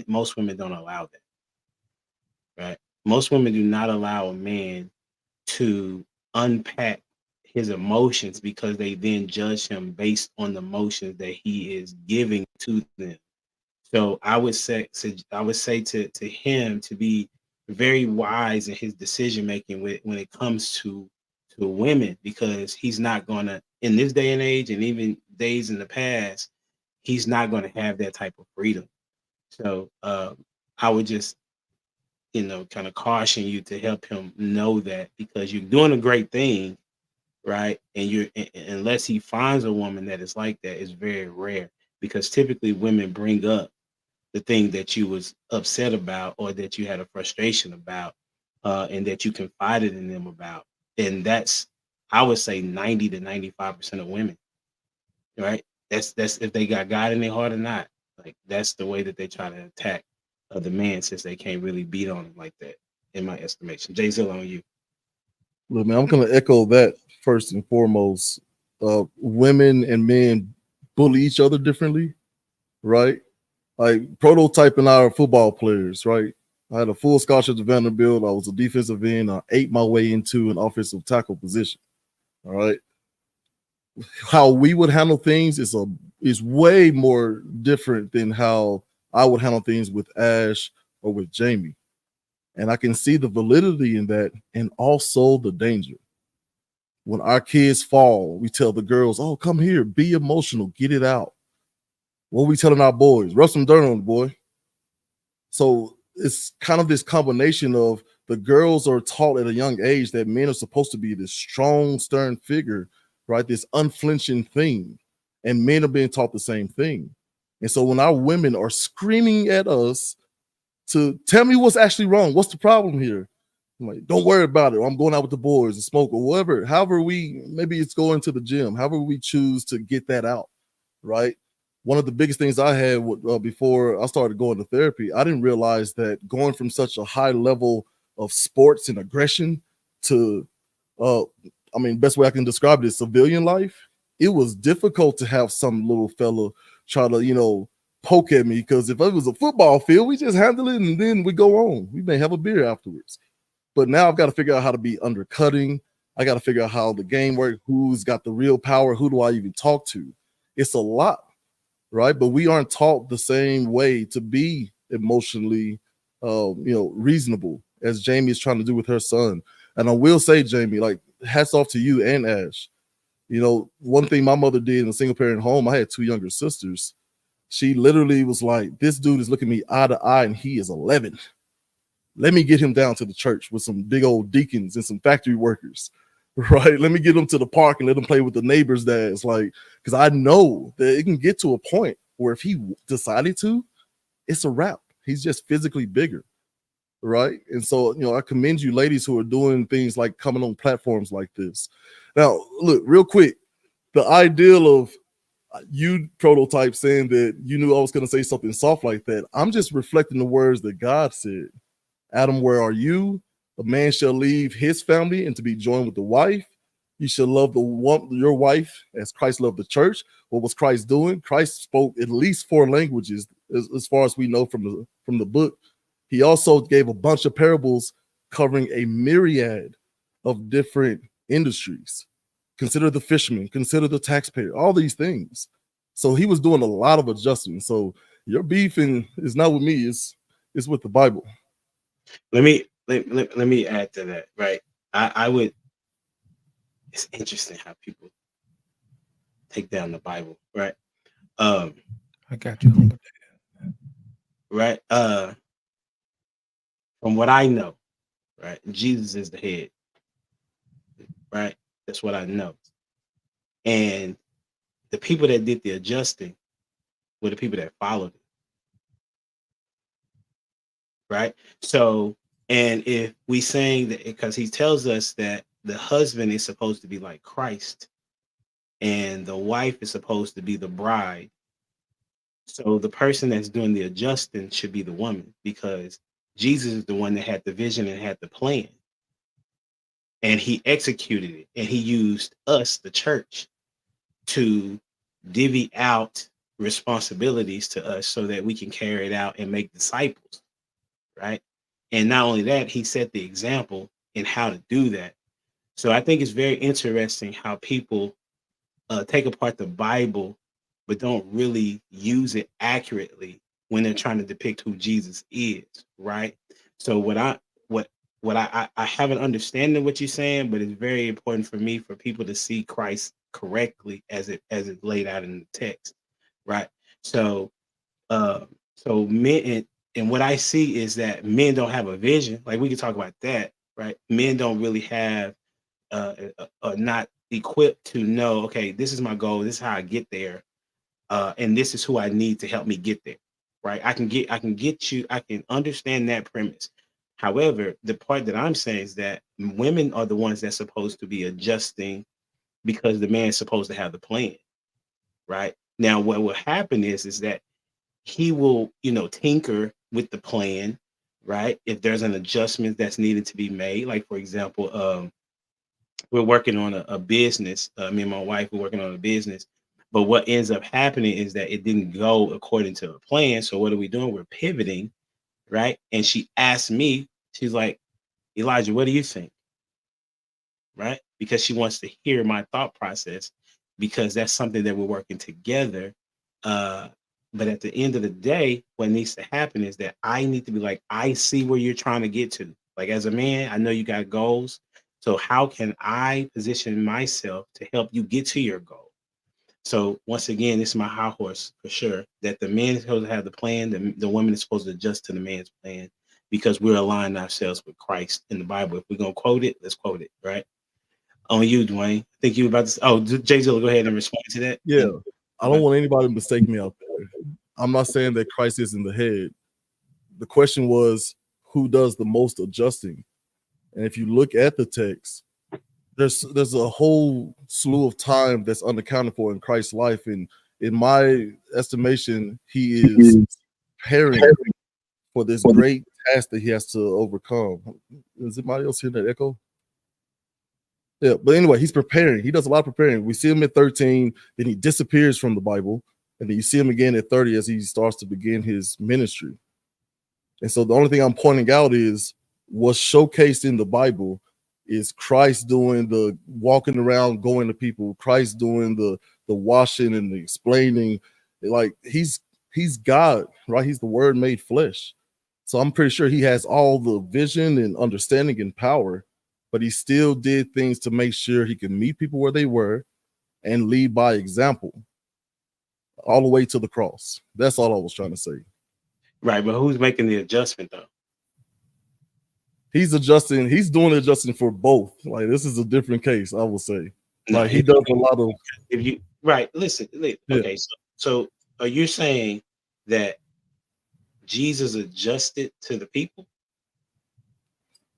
most women don't allow that. Right? Most women do not allow a man to unpack his emotions because they then judge him based on the emotions that he is giving to them. So I would say to him to be very wise in his decision making when it comes to women, because he's not gonna, in this day and age and even days in the past, he's not gonna have that type of freedom. So I would just, kind of caution you to help him know that, because you're doing a great thing, right? And unless he finds a woman that is like that, it's very rare, because typically women bring up the thing that you was upset about or that you had a frustration about, and that you confided in them about. And that's, I would say, 90 to 95% of women, right? That's if they got God in their heart or not. Like, that's the way that they try to attack the man, since they can't really beat on him like that, in my estimation. Jay Zilla, on you. Look, man, I'm going to echo that first and foremost. Women and men bully each other differently, right? Like prototyping our football players, right? I had a full scholarship to Vanderbilt. I was a defensive end. I ate my way into an offensive tackle position. All right. How we would handle things is way more different than how I would handle things with Ash or with Jamie. And I can see the validity in that, and also the danger. When our kids fall, we tell the girls, "Oh, come here, be emotional, get it out." What are we telling our boys? Rub some dirt on the boy. So it's kind of this combination of the girls are taught at a young age that men are supposed to be this strong, stern figure, right? This unflinching thing. And men are being taught the same thing. And so when our women are screaming at us to tell me what's actually wrong, what's the problem here? I'm like, don't worry about it. I'm going out with the boys to smoke or whatever. Maybe it's going to the gym. However we choose to get that out, right? One of the biggest things I had before I started going to therapy, I didn't realize that going from such a high level of sports and aggression to, best way I can describe it is civilian life. It was difficult to have some little fella try to, poke at me, because if it was a football field, we just handle it and then we go on. We may have a beer afterwards. But now I've got to figure out how to be undercutting. I got to figure out how the game works, who's got the real power, who do I even talk to? It's a lot, right? But we aren't taught the same way to be emotionally, reasonable as Jamie is trying to do with her son. And I will say, Jamie, like, hats off to you and Ash. One thing my mother did in a single parent home, I had 2 younger sisters. She literally was like, this dude is looking me eye to eye and he is 11. Let me get him down to the church with some big old deacons and some factory workers, right? Let me get him to the park and let him play with the neighbors' dads. Like, because I know that it can get to a point where if he decided to, it's a wrap. He's just physically bigger, right? And so, I commend you ladies who are doing things like coming on platforms like this. Now, look, real quick, the ideal of you prototype saying that you knew I was going to say something soft like that, I'm just reflecting the words that God said. Adam, where are you? A man shall leave his family and to be joined with the wife. You shall love your wife as Christ loved the church. What was Christ doing? Christ spoke at least 4 languages, as far as we know from the book. He also gave a bunch of parables covering a myriad of different industries. Consider the fisherman, consider the taxpayer, all these things. So he was doing a lot of adjustments. So your beefing is not with me, it's with the Bible. Let me add to that, right? I would. It's interesting how people take down the Bible, right? I got you. Right. From what I know, right, Jesus is the head, right? That's what I know. And the people that did the adjusting were the people that followed it, right? So, and if we saying that, because he tells us that the husband is supposed to be like Christ and the wife is supposed to be the bride. So the person that's doing the adjusting should be the woman, because Jesus is the one that had the vision and had the plan. And he executed it. And he used us, the church, to divvy out responsibilities to us so that we can carry it out and make disciples, right? And not only that, he set the example in how to do that. So I think it's very interesting how people take apart the Bible, but don't really use it accurately when they're trying to depict who Jesus is, right? So what I have an understanding of what you're saying, but it's very important for me for people to see Christ correctly as it laid out in the text, right? So men And what I see is that men don't have a vision. Like we can talk about that, right? Men don't really have not equipped to know, okay, this is my goal, this is how I get there, and this is who I need to help me get there, right? I can get you, I can understand that premise. However, the part that I'm saying is that women are the ones that's supposed to be adjusting because the man's supposed to have the plan, right? Now, what will happen is that he will, tinker with the plan, right? If there's an adjustment that's needed to be made, like for example, we're working on a business. Me and my wife, we're working on a business. But what ends up happening is that it didn't go according to the plan. So what are we doing? We're pivoting, right? And she asked me, she's like, Elijah, what do you think? Right? Because she wants to hear my thought process, because that's something that we're working together. But at the end of the day, what needs to happen is that I need to be like, I see where you're trying to get to. Like as a man, I know you got goals. So how can I position myself to help you get to your goal? So once again, this is my high horse for sure, that the man is supposed to have the plan, the woman is supposed to adjust to the man's plan, because we're aligning ourselves with Christ in the Bible. If we're going to quote it, let's quote it, right? On you, Dwayne. I think you were about to. Oh, Jay Zilla, go ahead and respond to that. Yeah, I don't want anybody to mistake me out there. I'm not saying that Christ is in the head. The question was, who does the most adjusting? And if you look at the text, there's a whole slew of time that's unaccounted for in Christ's life. And in my estimation, he is preparing for this great task that he has to overcome. Is anybody else hearing that echo? Yeah, but anyway, he's preparing. He does a lot of preparing. We see him at 13, then he disappears from the Bible, and then you see him again at 30 as he starts to begin his ministry. And so the only thing I'm pointing out is what's showcased in the Bible is Christ doing the walking around, going to people, Christ doing the washing and the explaining. Like he's God, right? He's the Word made flesh. So I'm pretty sure he has all the vision and understanding and power, but he still did things to make sure he can meet people where they were and lead by example all the way to the cross. That's all I was trying to say. Right, but who's making the adjustment though? He's adjusting. He's doing the adjusting for both. Like this is a different case, I will say. Like he does a lot of. If you listen. Okay, so are you saying that Jesus adjusted to the people?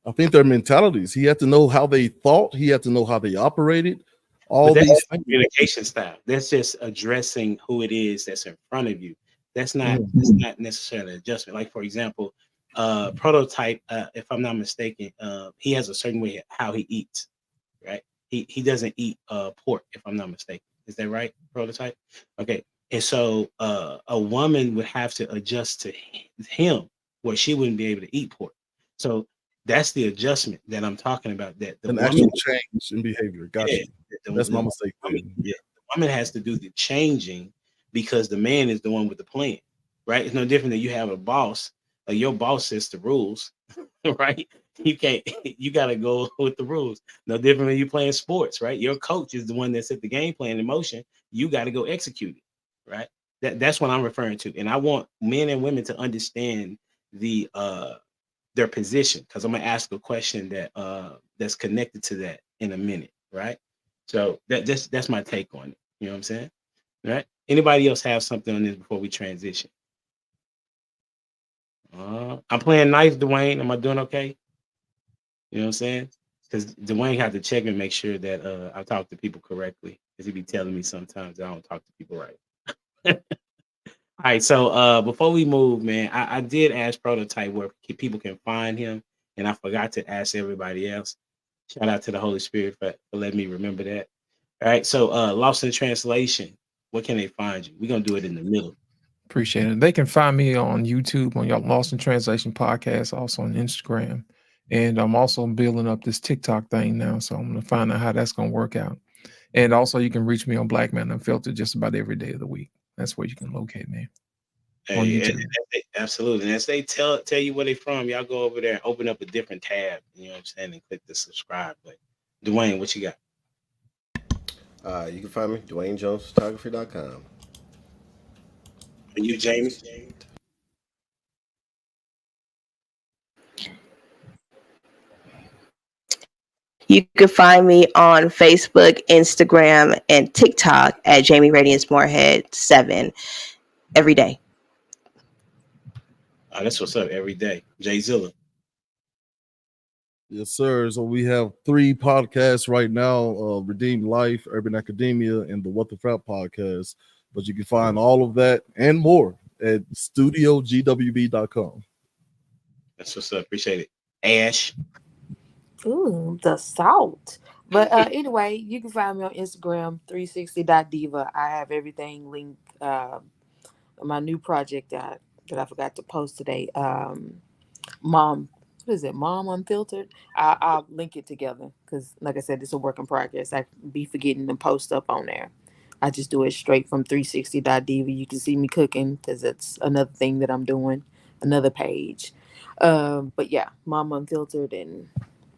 I think their mentalities. He had to know how they thought. He had to know how they operated. All these communication style. That's just addressing who it is that's in front of you. That's not that's not necessarily adjustment. Like for example, Prototype, if I'm not mistaken, he has a certain way how he eats, right? He doesn't eat pork, if I'm not mistaken. Is that right, Prototype? Okay. And so a woman would have to adjust to him where she wouldn't be able to eat pork. So that's the adjustment that I'm talking about. That the woman, actual change in behavior. Gotcha. That's my mistake. The woman has to do the changing because the man is the one with the plan, right? It's no different than you have a boss. Like your boss sets the rules, right? You gotta go with the rules. No different when you playing sports, right? Your coach is the one that set the game plan in motion. You got to go execute it, right? That's what I'm referring to. And I want men and women to understand their position, because I'm gonna ask a question that's connected to that in a minute, right? So that's my take on it. You know what I'm saying? Right? Anybody else have something on this before we transition? I'm playing nice, Dwayne. Am I doing okay? You know what I'm saying? Because Dwayne had to check and make sure that I talk to people correctly. Because he be telling me sometimes I don't talk to people right. All right, so before we move, man, I did ask Prototype where people can find him, and I forgot to ask everybody else. Shout out to the Holy Spirit for letting me remember that. All right, so Lost in Translation, where can they find you? We're going to do it in the middle. Appreciate it. They can find me on YouTube on your Lost in Translation podcast, also on Instagram. And I'm also building up this TikTok thing now. So I'm going to find out how that's going to work out. And also you can reach me on Black Man Unfiltered just about every day of the week. That's where you can locate me. On YouTube. Absolutely. And as they tell you where they're from, y'all go over there and open up a different tab, you know what I'm saying, and click the subscribe. But Dwayne, what you got? You can find me, DwayneJonesPhotography.com. And you, Jamie? You can find me on Facebook, Instagram, and TikTok at Jamie Radiance Moorhead 7 every day. That's what's up every day. Jay Zilla. Yes, sir. So we have 3 podcasts right now: Redeemed Life, Urban Academia, and the What the Frap podcast. But you can find all of that and more at studiogwb.com. That's what's up. Appreciate it. Ash. Ooh, the salt. But anyway, you can find me on Instagram, 360.diva. I have everything linked. My new project that I forgot to post today. Mom, what is it? Mom Unfiltered. I'll link it together because, like I said, it's a work in progress. I be forgetting to post up on there. I just do it straight from 360.diva. You can see me cooking because it's another thing that I'm doing, another page. But yeah, Mom Unfiltered and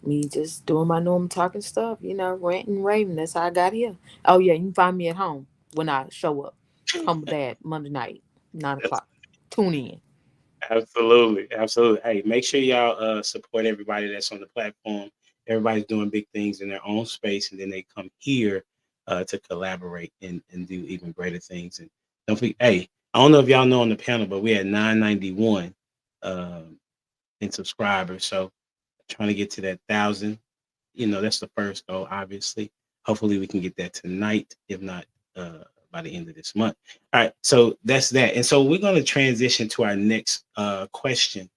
me just doing my normal talking stuff, ranting and raving. That's how I got here. Oh yeah, you can find me at home when I show up. Humble Dad, Monday night, 9:00. Tune in. Absolutely. Hey, make sure y'all support everybody that's on the platform. Everybody's doing big things in their own space, and then they come here to collaborate and do even greater things. And don't forget, hey, I don't know if y'all know on the panel, but we had 991 in subscribers. So trying to get to that 1,000. That's the first goal, obviously. Hopefully we can get that tonight, if not by the end of this month. All right, so that's that. And so we're going to transition to our next question.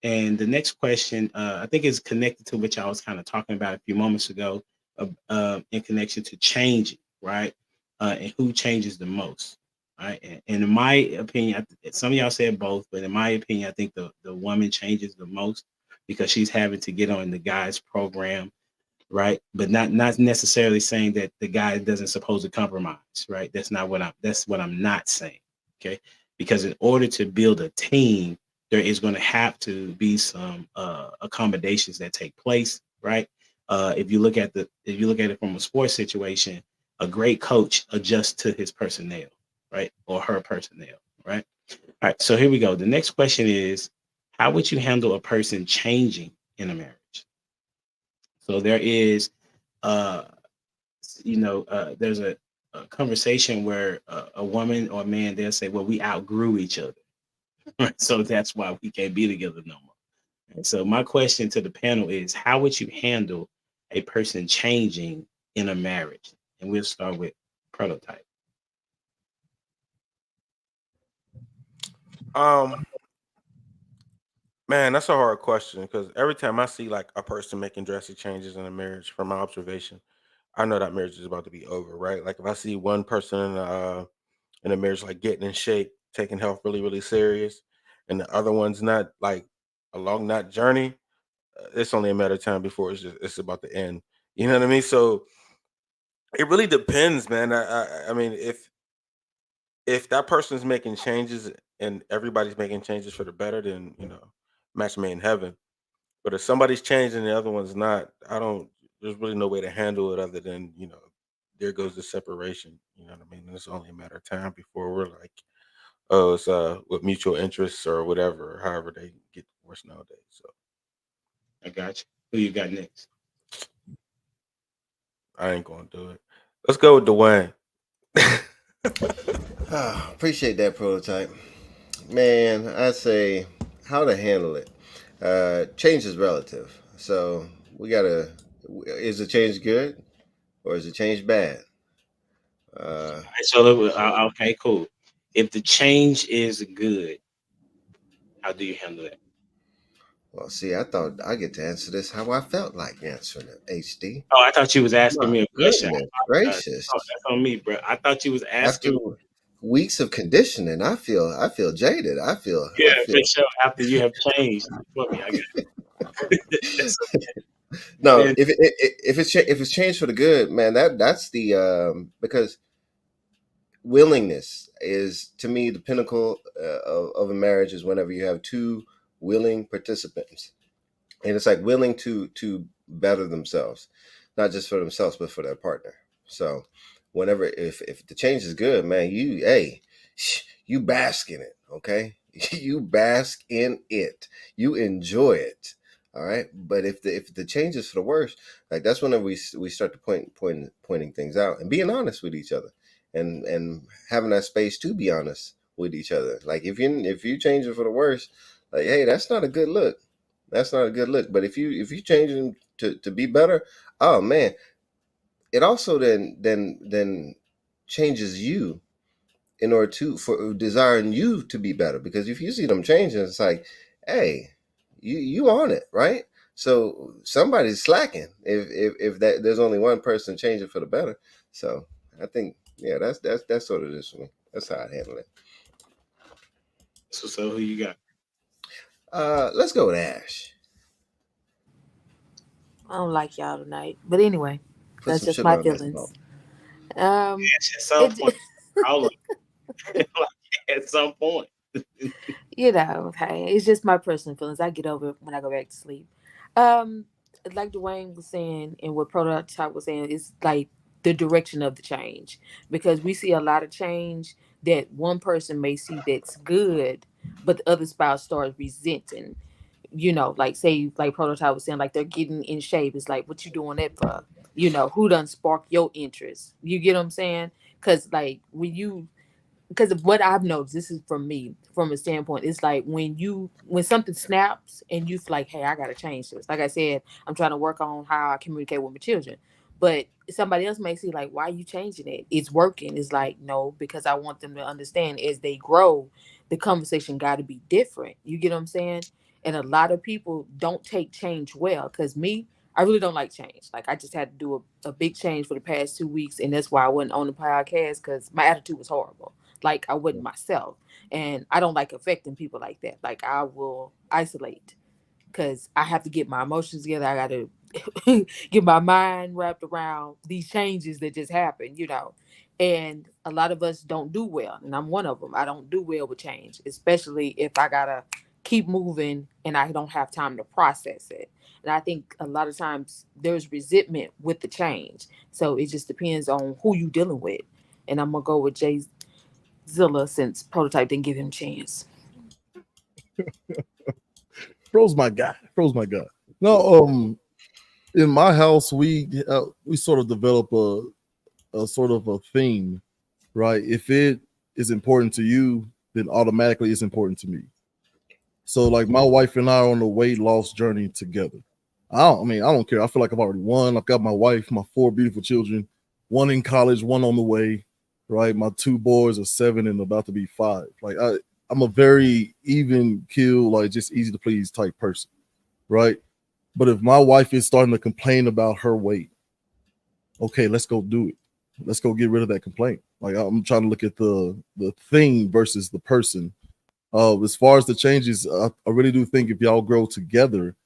And the next question, I think, is connected to what I was kind of talking about a few moments ago in connection to changing, right? And who changes the most, right? And in my opinion, some of y'all said both, but in my opinion, I think the woman changes the most because she's having to get on the guy's program, right? But not necessarily saying that the guy doesn't supposed to compromise, right? That's what I'm not saying. Okay. Because in order to build a team, there is going to have to be some accommodations that take place, right? If you look at it from a sports situation, a great coach adjusts to his personnel, right? Or her personnel, right? All right. So here we go. The next question is, how would you handle a person changing in a marriage? So there is, there's a conversation where a woman or a man, they'll say, well, we outgrew each other. So that's why we can't be together no more. And so my question to the panel is, how would you handle a person changing in a marriage? And we'll start with Prototype. Man, that's a hard question because every time I see like a person making drastic changes in a marriage, from my observation, I know that marriage is about to be over, right? Like if I see one person in a marriage like getting in shape, taking health really, really serious, and the other one's not like along that journey, it's only a matter of time before it's about to end. You know what I mean? So it really depends, man. I mean, if that person's making changes and everybody's making changes for the better, then match made in heaven. But if somebody's changing and the other one's not, there's really no way to handle it other than, there goes the separation. You know what I mean? And it's only a matter of time before we're like, oh, it's with mutual interests or whatever, however they get divorced nowadays. So I got you. Who you got next? I ain't gonna do it. Let's go with Dwayne. Appreciate that, Prototype. Man, I say how to handle it. Change is relative. So is the change good or is the change bad? Okay, cool. If the change is good, how do you handle that? Well, see, I thought I get to answer this how I felt like answering it, HD. Oh, I thought you was asking me a question. Goodness gracious. Oh, that's on me, bro. I thought you was asking. After weeks of conditioning, I feel jaded. I feel for sure. After you have changed for me, I guess. No, if it's changed for the good, man, that's the because willingness is, to me, the pinnacle of a marriage is whenever you have two willing participants, and it's like willing to better themselves, not just for themselves but for their partner. So whenever if the change is good, man, you bask in it, okay? You bask in it, you enjoy it. All right, but if the change is for the worse, like that's whenever we start to pointing things out and being honest with each other, and having that space to be honest with each other. Like if you change it for the worse, like hey, that's not a good look. That's not a good look. But if you change them to be better, oh man, it also then changes you in order for desiring you to be better. Because if you see them changing, it's like, hey, you on it, right? So somebody's slacking if that there's only one person changing for the better. So I think that's sort of this for me. That's how I handle it. So who you got? Let's go with Ash. I don't like y'all tonight, but anyway, Put that's some just sugar my on that feelings. salt. Yes, at some It, point. I'll like at some point. you know, hey, it's just my personal feelings. I get over it when I go back to sleep. Like Dwayne was saying, and what Prototype was saying, is like the direction of the change, because we see a lot of change that one person may see that's good, but the other spouse starts resenting. You know, like say, like Prototype was saying, like they're getting in shape. It's like, what you doing that for? You know, who done spark your interest? You get what I'm saying? Because like because of what I've noticed, this is from me, from a standpoint, it's like when something snaps and you feel like, hey, I gotta change this. Like I said, I'm trying to work on how I communicate with my children. But somebody else may see like, why are you changing it? It's working. It's like, no, because I want them to understand as they grow, the conversation gotta be different. You get what I'm saying? And a lot of people don't take change well. Cause me, I really don't like change. Like I just had to do a big change for the past 2 weeks, and that's why I wasn't on the podcast, because my attitude was horrible. Like I wouldn't myself. And I don't like affecting people like that. Like I will isolate because I have to get my emotions together. I got to get my mind wrapped around these changes that just happened, you know. And a lot of us don't do well. And I'm one of them. I don't do well with change, especially if I got to keep moving and I don't have time to process it. And I think a lot of times there's resentment with the change. So it just depends on who you dealing with. And I'm going to go with Zilla, since Prototype didn't give him a chance. Froze my guy. No, in my house we sort of develop a sort of a theme, right? If it is important to you, then automatically it's important to me. So like my wife and I are on the weight loss journey together. I don't care. I feel like I've already won. I've got my wife, my 4 beautiful children, one in college, one on the way, right? My 2 boys are 7 and about to be 5. Like I'm a very even keel, like just easy to please type person, right? But if my wife is starting to complain about her weight, okay, let's go do it. Let's go get rid of that complaint. Like I'm trying to look at the thing versus the person. As far as the changes, I really do think if y'all grow together,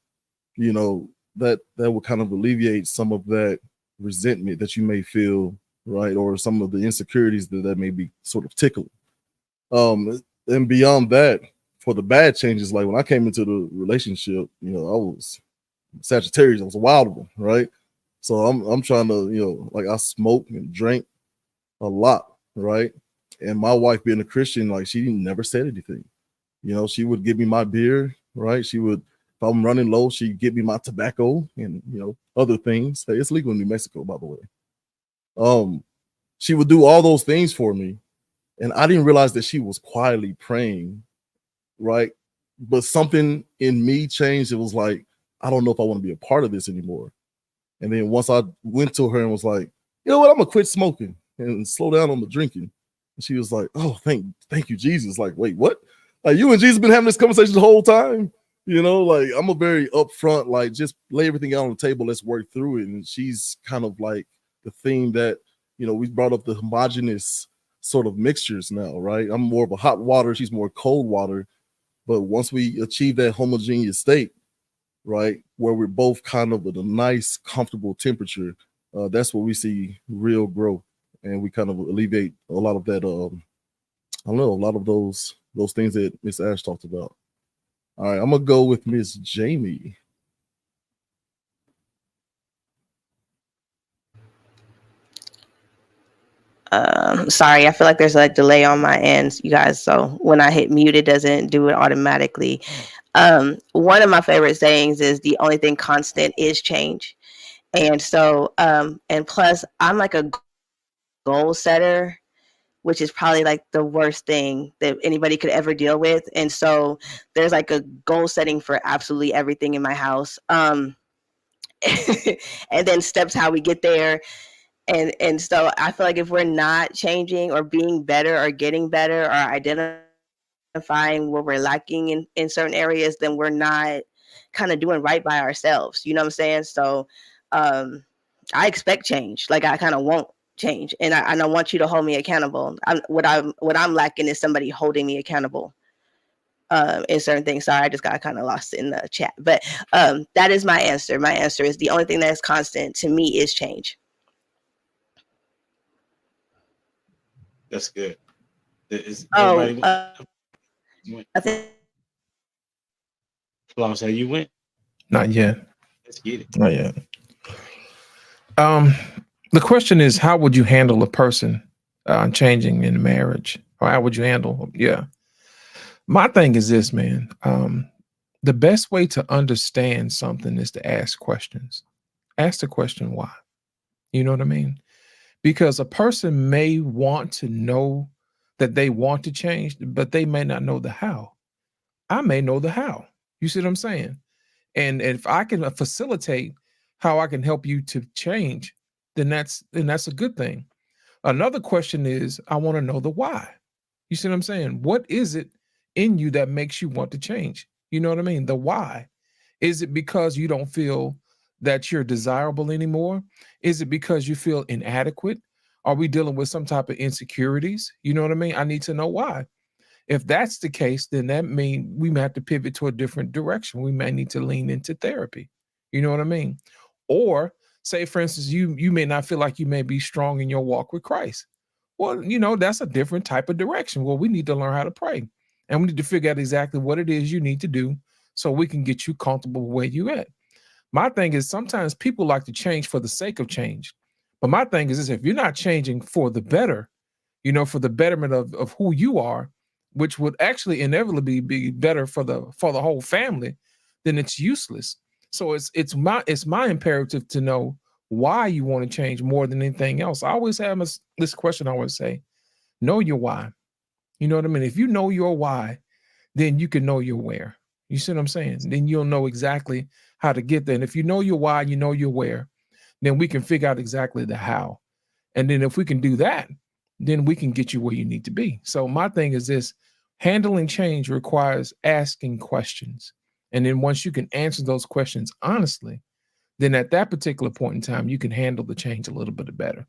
you know, that will kind of alleviate some of that resentment that you may feel, right? Or some of the insecurities that may be sort of tickling. And beyond that, for the bad changes, like when I came into the relationship, you know, I was Sagittarius, I was a wild one, right? So I'm trying to, you know, like I smoke and drink a lot, right? And my wife being a Christian, like she never said anything. You know, she would give me my beer, right? She would, if I'm running low, she'd give me my tobacco and, you know, other things. Hey, it's legal in New Mexico, by the way. She would do all those things for me. And I didn't realize that she was quietly praying, right? But something in me changed. It was like, I don't know if I want to be a part of this anymore. And then once I went to her and was like, you know what, I'm gonna quit smoking and slow down on the drinking. And she was like, oh, thank you, Jesus. Like, wait, what? Like you and Jesus been having this conversation the whole time? You know, like I'm a very upfront, like just lay everything out on the table, let's work through it. And she's kind of like the thing that, you know, we brought up the homogenous sort of mixtures now, right? I'm more of a hot water, she's more cold water. But once we achieve that homogeneous state, right, where we're both kind of at a nice, comfortable temperature, that's where we see real growth, and we kind of alleviate a lot of that. I don't know, a lot of those things that Miss Ash talked about. All right, I'm gonna go with Miss Jamie. Sorry, I feel like there's a delay on my end, you guys. So when I hit mute, it doesn't do it automatically. One of my favorite sayings is the only thing constant is change. And so, and plus, I'm like a goal setter, which is probably like the worst thing that anybody could ever deal with. And so there's like a goal setting for absolutely everything in my house. And then steps how we get there. And so I feel like if we're not changing or being better or getting better or identifying where we're lacking in certain areas, then we're not kind of doing right by ourselves. You know what I'm saying? So I expect change. Like I kind of want change, and I want you to hold me accountable. What I'm lacking is somebody holding me accountable in certain things. Sorry, I just got kind of lost in the chat, but that is my answer. My answer is the only thing that's constant to me is change. That's good. Is Oh, everybody I think Floss, how you went? Not yet. Let's get it. Not yet. The question is, how would you handle a person changing in marriage? Or how would you handle? Yeah. My thing is this, man. The best way to understand something is to ask questions. Ask the question why. You know what I mean? Because a person may want to know that they want to change, but they may not know the how. I may know the how. You see what I'm saying? And if I can facilitate how I can help you to change, then that's a good thing. Another question is, I want to know the why. You see what I'm saying? What is it in you that makes you want to change? You know what I mean? The why. Is it because you don't feel that you're desirable anymore? Is it because you feel inadequate? Are we dealing with some type of insecurities? You know what I mean? I need to know why. If that's the case, then that means we may have to pivot to a different direction. We may need to lean into therapy. You know what I mean? Or say, for instance, you may not feel like you may be strong in your walk with Christ. Well, that's a different type of direction. Well, we need to learn how to pray. And we need to figure out exactly what it is you need to do so we can get you comfortable where you at. My thing is sometimes people like to change for the sake of change. But my thing is this, if you're not changing for the better, for the betterment of who you are, which would actually inevitably be better for the whole family, then it's useless. So it's my imperative to know why you want to change more than anything else. I always have this question. I always say, know your why. You know what I mean? If you know your why, then you can know your where. You see what I'm saying? Then you'll know exactly how to get there. And if you know your why, you know your where, then we can figure out exactly the how. And then if we can do that, then we can get you where you need to be. So my thing is this: handling change requires asking questions. And then once you can answer those questions honestly, then at that particular point in time, you can handle the change a little bit better.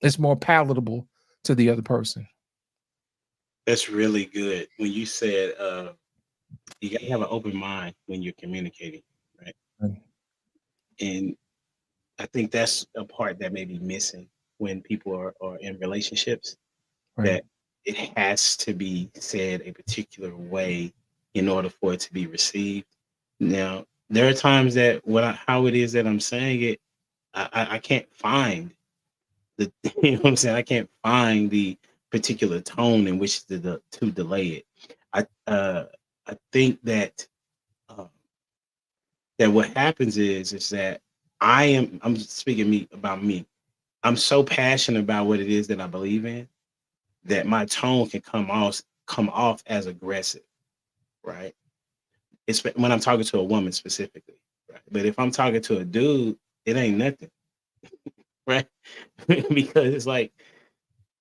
It's more palatable to the other person. That's really good. When you said you got to have an open mind when you're communicating, right? Right. And I think that's a part that may be missing when people are in relationships, Right. that it has to be said a particular way in order for it to be received. Now, there are times that how it is that I'm saying it, I can't find the you know what I'm saying? I can't find the particular tone in which to delay it. I think that that what happens is that I'm speaking about me. I'm so passionate about what it is that I believe in that my tone can come off as aggressive, right? It's when I'm talking to a woman specifically, right? But if I'm talking to a dude, it ain't nothing, right? Because it's like,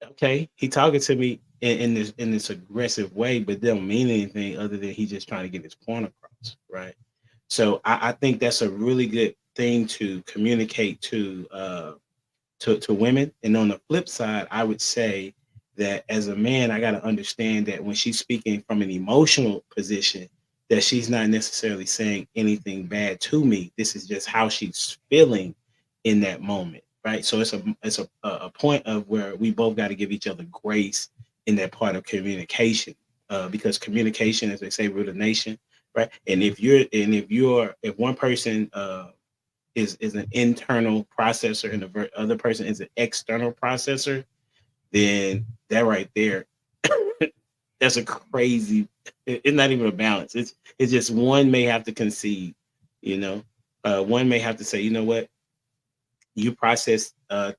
okay, he talking to me in this aggressive way, but don't mean anything other than he just trying to get his point across, right? So I think that's a really good thing to communicate to women. And on the flip side, I would say that as a man, I got to understand that when she's speaking from an emotional position, that she's not necessarily saying anything bad to me. This is just how she's feeling in that moment, right? So it's a point of where we both got to give each other grace in that part of communication, because communication, as they say, root of nation, right? And if one person is an internal processor and the other person is an external processor, then that right there, that's a crazy It's not even a balance. It's just one may have to concede. You know, one may have to say, you know what, you process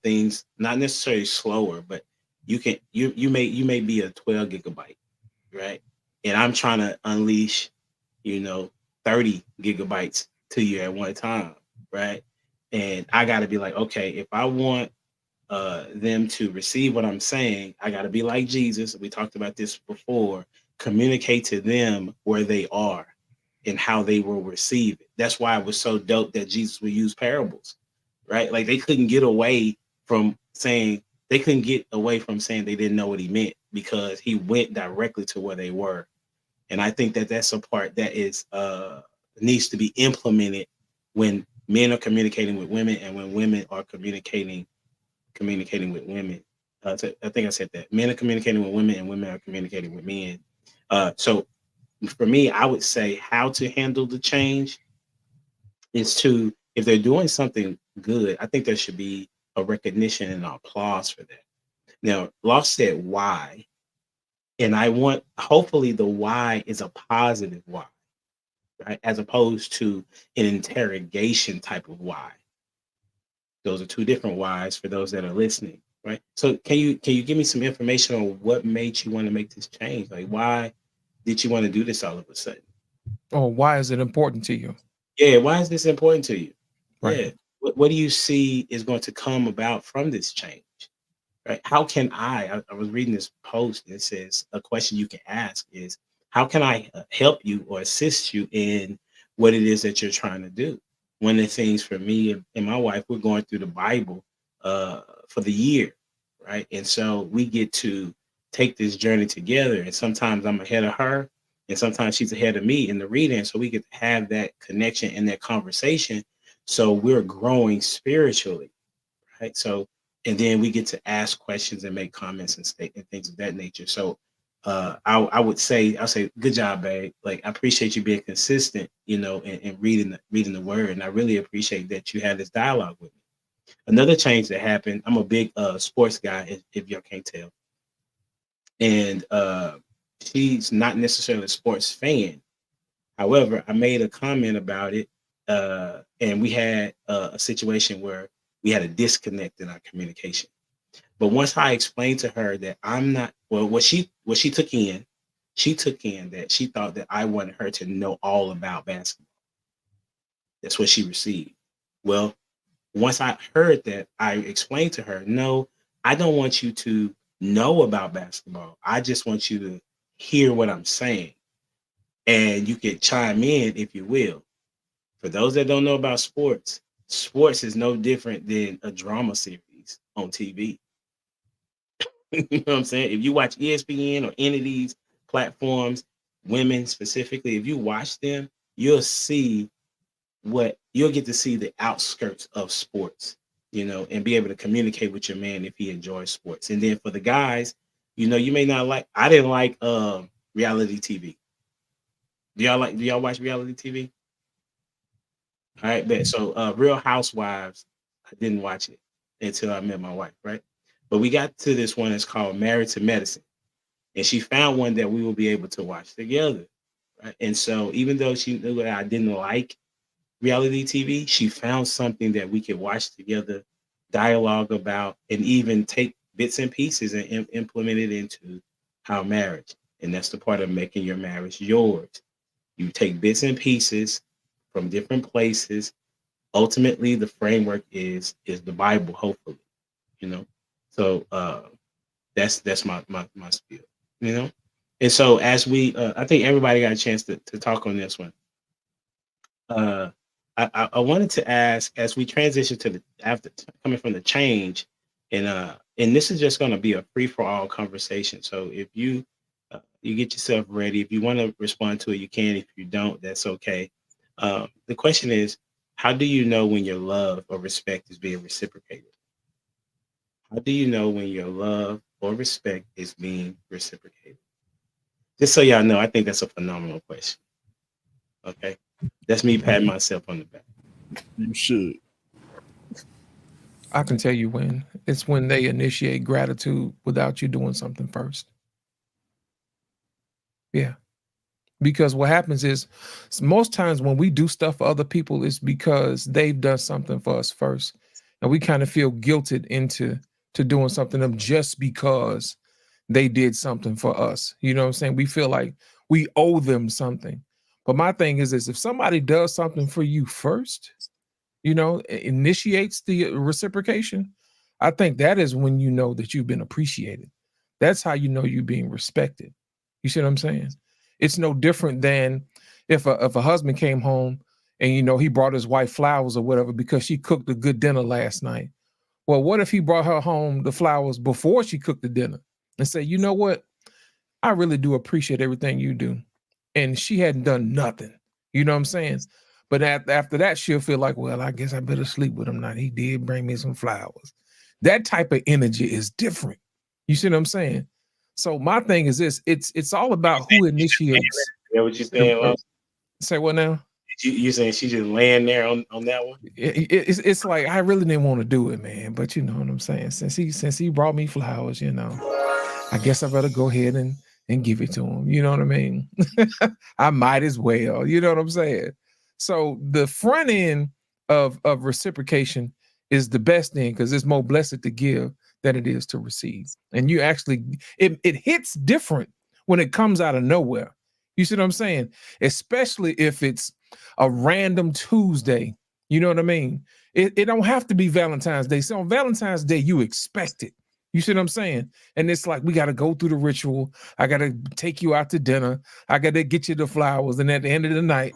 things not necessarily slower, but you may be a 12 gigabyte, right? And I'm trying to unleash, 30 gigabytes to you at one time, right? And I got to be like, okay, if I want them to receive what I'm saying, I got to be like Jesus. We talked about this before. Communicate to them where they are and how they will receive it. That's why it was so dope that Jesus would use parables, right? Like they couldn't get away from saying they didn't know what he meant because he went directly to where they were. And I think that that's a part that is needs to be implemented when men are communicating with women and when women are communicating with women. I think I said that men are communicating with women and women are communicating with men. So for me, I would say how to handle the change is to, if they're doing something good, I think there should be a recognition and applause for that. Now, Lost said why, and I want, hopefully the why is a positive why, right? As opposed to an interrogation type of why. Those are two different whys for those that are listening, right? So can you give me some information on what made you want to make this change? Like why did you want to do this all of a sudden? Oh, why is it important to you? Yeah, why is this important to you? Right. Yeah. What do you see is going to come about from this change? Right? How can I was reading this post and it says a question you can ask is how can I help you or assist you in what it is that you're trying to do? One of the things for me and my wife, we're going through the Bible for the year, right? And so we get to take this journey together. And sometimes I'm ahead of her, and sometimes she's ahead of me in the reading. So we get to have that connection and that conversation. So we're growing spiritually, right? So, and then we get to ask questions and make comments and state and things of that nature. So I would say, I'll say, good job, babe. Like I appreciate you being consistent, and reading the word. And I really appreciate that you had this dialogue with me. Another change that happened, I'm a big sports guy, if y'all can't tell. And she's not necessarily a sports fan. However, I made a comment about it, and we had a situation where we had a disconnect in our communication. But once I explained to her that I'm not, well, what she took in that she thought that I wanted her to know all about basketball. That's what she received. Well, once I heard that, I explained to her, no, I don't want you to know about basketball. I just want you to hear what I'm saying. And you could chime in if you will. For those that don't know about sports is no different than a drama series on TV. You know what I'm saying? If you watch ESPN or any of these platforms, women specifically, if you watch them, you'll get to see the outskirts of sports, and be able to communicate with your man if he enjoys sports. And then for the guys, you may not like, I didn't like reality TV. Do y'all watch reality TV? All right, bet. So Real Housewives, I didn't watch it until I met my wife, right? But we got to this one that's called Married to Medicine. And she found one that we will be able to watch together. Right. And so even though she knew that I didn't like reality TV, she found something that we could watch together, dialogue about, and even take bits and pieces and implement it into our marriage. And that's the part of making your marriage yours. You take bits and pieces from different places. Ultimately, the framework is the Bible, hopefully, So that's my spiel, And so as we, I think everybody got a chance to talk on this one. I wanted to ask, as we transition to after coming from the change, and this is just going to be a free for all conversation. So if you get yourself ready, if you want to respond to it, you can. If you don't, that's okay. The question is, how do you know when your love or respect is being reciprocated? How do you know when your love or respect is being reciprocated? Just so y'all know, I think that's a phenomenal question. Okay. That's me patting myself on the back. You should. I can tell you when. It's when they initiate gratitude without you doing something first. Yeah. Because what happens is most times when we do stuff for other people, it's because they've done something for us first. And we kind of feel guilted into doing something to them just because they did something for us. You know what I'm saying? We feel like we owe them something. But my thing is if somebody does something for you first, initiates the reciprocation, I think that is when you know that you've been appreciated. That's how you know you're being respected. You see what I'm saying? It's no different than if a husband came home and, he brought his wife flowers or whatever because she cooked a good dinner last night. Well, what if he brought her home the flowers before she cooked the dinner and say, you know what? I really do appreciate everything you do. And she hadn't done nothing. You know what I'm saying? But after that, she'll feel like, well, I guess I better sleep with him now. He did bring me some flowers. That type of energy is different. You see what I'm saying? So my thing is this: it's all about who initiates. Yeah, what you saying? Say what now? You saying she just laying there on that one? It's like I really didn't want to do it, man. But you know what I'm saying? Since he brought me flowers, I guess I better go ahead and give it to him. You know what I mean? I might as well. You know what I'm saying? So the front end of reciprocation is the best end because it's more blessed to give than it is to receive. And you actually, it hits different when it comes out of nowhere. You see what I'm saying? Especially if it's a random Tuesday. You know what I mean? It don't have to be Valentine's Day. So on Valentine's Day, you expect it. You see what I'm saying? And it's like, we got to go through the ritual. I got to take you out to dinner. I got to get you the flowers. And at the end of the night,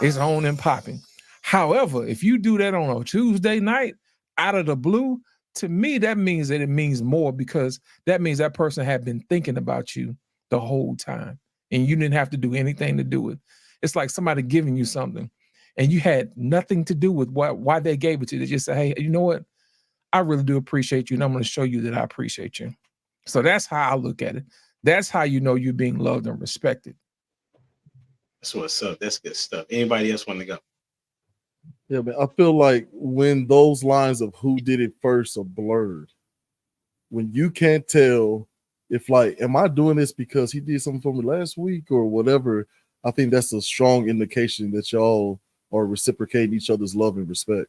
it's on and popping. However, if you do that on a Tuesday night out of the blue, to me, that means that it means more because that means that person had been thinking about you the whole time and you didn't have to do anything to do it. It's like somebody giving you something and you had nothing to do with why they gave it to you. They just say, hey, you know what? I really do appreciate you and I'm going to show you that I appreciate you. So that's how I look at it. That's how you know you're being loved and respected. That's what's up. That's good stuff. Anybody else want to go? Yeah, man. I feel like when those lines of who did it first are blurred, when you can't tell if like, am I doing this because he did something for me last week or whatever, I think that's a strong indication that y'all are reciprocating each other's love and respect.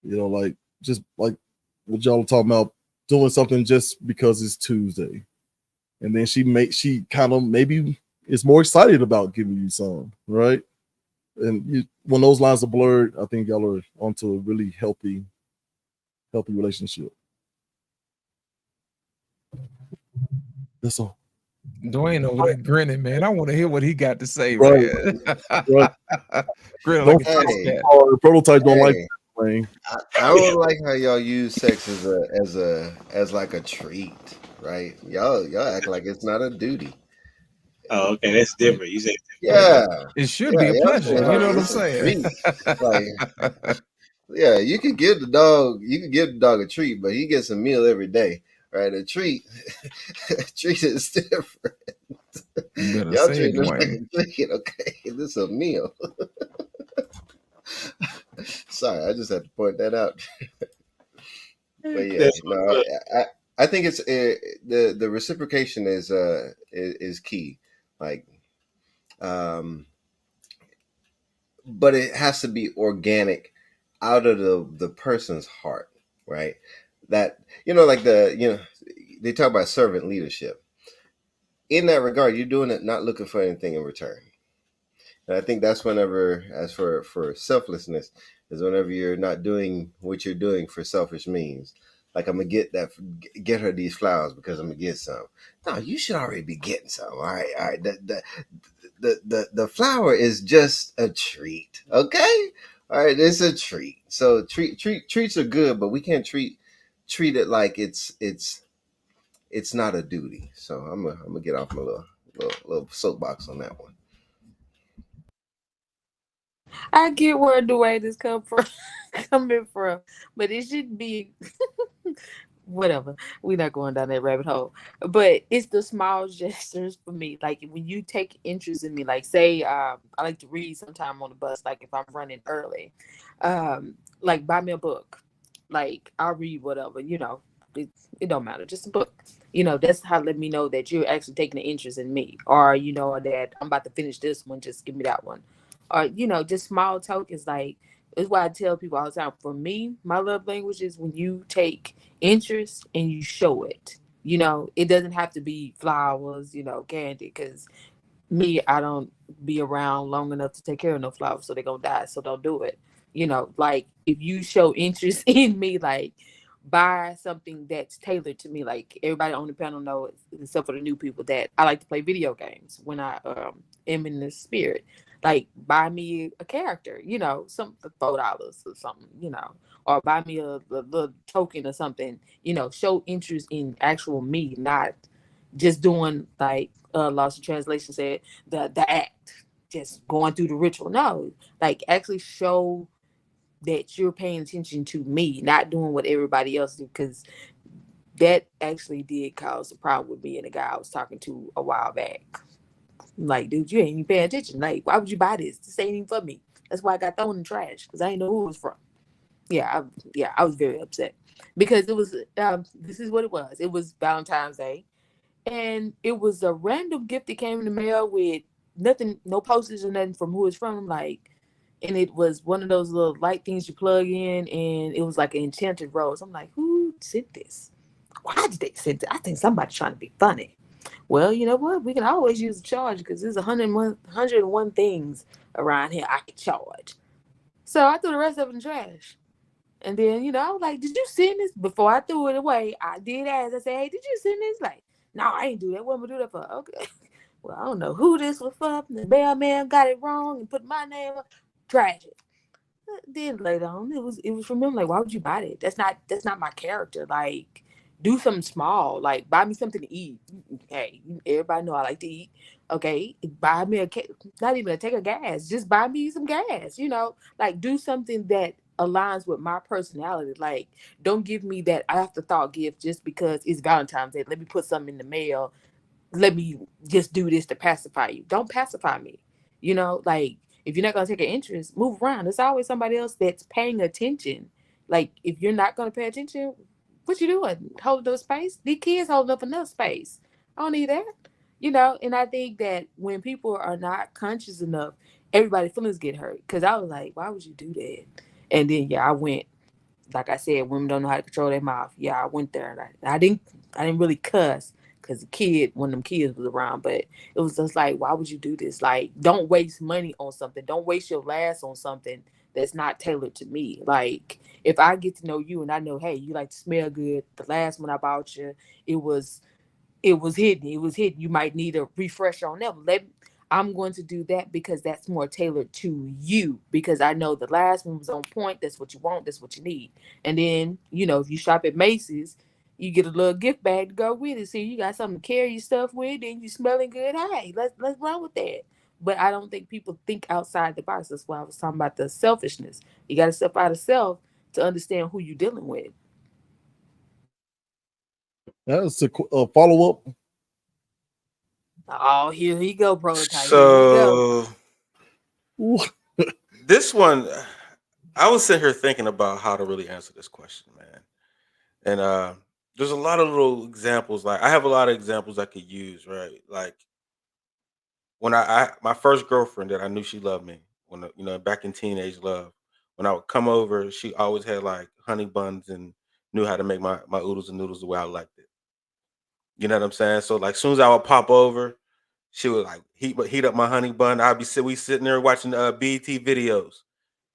Like just like what y'all are talking about, doing something just because it's Tuesday. And then she kind of maybe is more excited about giving you some, right? And when those lines are blurred, I think y'all are onto a really healthy relationship. That's all. Dwayne over there grinning, man. I want to hear what he got to say, right. Man. Right. Grinning like a prototype don't like that, I don't like how y'all use sex as like a treat, right? Y'all act like it's not a duty. Oh, okay, that's different. You say, yeah, it should be a pleasure. You know what I'm saying? Like, yeah, you could give the dog a treat, but he gets a meal every day, right? A treat is different. Y'all treat it like a treat, okay? This is a meal. Sorry, I just had to point that out. But yeah, no, I think it's the reciprocation is key. Like, but it has to be organic out of the person's heart, right? That, like they talk about servant leadership. In that regard, you're doing it not looking for anything in return. And I think that's whenever, as for selflessness, is whenever you're not doing what you're doing for selfish means. Like, I'm gonna get her these flowers because I'm gonna get some. No, you should already be getting some. All right. The flower is just a treat. Okay. All right, it's a treat. So treats are good, but we can't treat it like it's not a duty. So I'm gonna get off my little soapbox on that one. I get where Dwayne is coming from, but it should be whatever. We're not going down that rabbit hole. But it's the small gestures for me. Like when you take interest in me, like say I like to read sometime on the bus, like if I'm running early. Like buy me a book. Like I'll read whatever, it don't matter, just a book. That's how let me know that you're actually taking an interest in me, or that I'm about to finish this one, just give me that one, or just small tokens. Like, it's why I tell people all the time. For me, my love language is when you take interest and you show it. It doesn't have to be flowers, candy, because me, I don't be around long enough to take care of no flowers, so they're gonna die. So don't do it. Like, if you show interest in me, like, buy something that's tailored to me. Like, everybody on the panel knows, except for the new people, that I like to play video games when I am in the spirit. Like, buy me a character, some $4 or something, or buy me a little token or something. Show interest in actual me, not just doing, like, Lost in Translation said, the act, just going through the ritual. No, like, actually show that you're paying attention to me, not doing what everybody else do, because that actually did cause a problem with me and the guy I was talking to a while back. Like, dude, you ain't even paying attention. Like, why would you buy this? This ain't even for me. That's why I got thrown in the trash, because I didn't know who it was from. I was very upset, because it was this is what it was. It was Valentine's Day, and it was a random gift that came in the mail with nothing, no postage or nothing from who it's from. Like, and it was one of those little light things you plug in, and it was like an enchanted rose. I'm like, who sent this? Why did they send it? I think somebody's trying to be funny. Well, you know what? We can always use a charge, because there's 101 things around here I can charge. So I threw the rest of it in the trash. And then, I was like, did you send this? Before I threw it away, I did ask. I said, hey, did you send this? Like, no, I ain't do that. What am I do that for? Okay. Well, I don't know who this was for. The mailman got it wrong and put my name on. Trash it. Then later on, it was from him. Like, why would you buy that? That's not my character. Like, do something small. Like, buy me something to eat. Hey, everybody know I like to eat. Okay, buy me not even a tank of gas. Just buy me some gas. Like, do something that aligns with my personality. Like, don't give me that afterthought gift just because it's Valentine's Day. Let me put something in the mail. Let me just do this to pacify you. Don't pacify me. Like, if you're not going to take an interest, move around. There's always somebody else that's paying attention. Like, if you're not going to pay attention, what you doing? Holding up space? These kids holding up enough space. I don't need that. And I think that when people are not conscious enough, everybody's feelings get hurt. Because I was like, why would you do that? And then, I went. Like I said, women don't know how to control their mouth. I went there, and I didn't really cuss, because one of them kids was around. But it was just like, why would you do this? Like, don't waste money on something. Don't waste your last on something that's not tailored to me. Like, if I get to know you and I know, hey, you like to smell good. The last one I bought you, it was hidden. It was hidden. You might need a refresher on that. I'm going to do that, because that's more tailored to you, because I know the last one was on point. That's what you want. That's what you need. And then, if you shop at Macy's, you get a little gift bag to go with it. So you got something to carry your stuff with, and you smelling good. Hey, let's run with that. But I don't think people think outside the box. That's why I was talking about the selfishness. You got to step out of self to understand who you're dealing with. That's a follow up. Oh, here he go, prototype. So this one, I was sitting here thinking about how to really answer this question, man. And there's a lot of little examples. Like, I have a lot of examples I could use, right? Like, when I my first girlfriend that I knew she loved me, when back in teenage love, when I would come over, she always had like honey buns and knew how to make my oodles and noodles the way I liked it. You know what I'm saying? So, like, soon as I would pop over, she would like heat up my honey bun. We sitting there watching BET videos.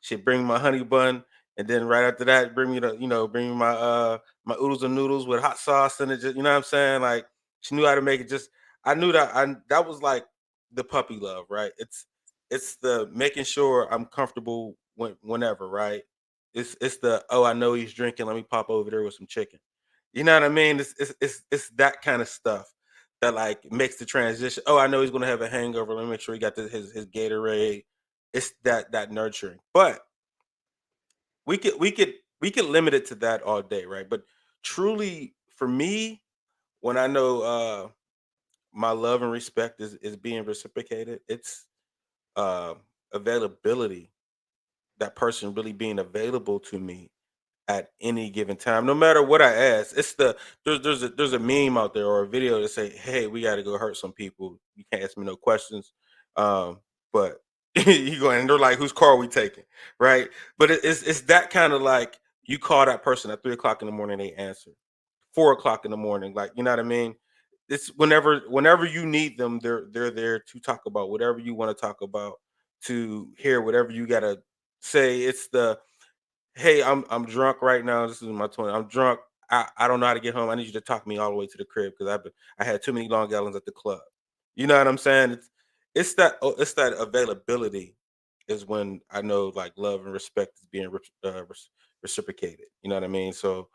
She'd bring my honey bun, and then right after that, bring me my oodles and noodles with hot sauce and it. Just, you know what I'm saying? Like, she knew how to make it. Just, I knew that was like the puppy love, right? It's the making sure I'm comfortable whenever, right? It's the, oh, I know he's drinking. Let me pop over there with some chicken. You know what I mean? It's that kind of stuff that like makes the transition. Oh, I know he's gonna have a hangover. Let me make sure he got his Gatorade. It's that nurturing. But we could limit it to that all day, right? But truly, for me, when I know my love and respect is being reciprocated, it's availability. That person really being available to me at any given time, no matter what I ask. It's there's a meme out there or a video that say, "Hey, we got to go hurt some people. You can't ask me no questions." But you go and they're like, "Whose car are we taking?" Right? But it's that kind of like you call that person at 3 o'clock in the morning, they answer. 4 o'clock in the morning, like you know what I mean. It's whenever you need them, they're there to talk about whatever you want to talk about, to hear whatever you gotta say. It's the hey, I'm drunk right now. This is my 20. I'm drunk. I don't know how to get home. I need you to talk me all the way to the crib because I had too many Long Islands at the club. You know what I'm saying? It's that availability is when I know like love and respect is being reciprocated. You know what I mean? So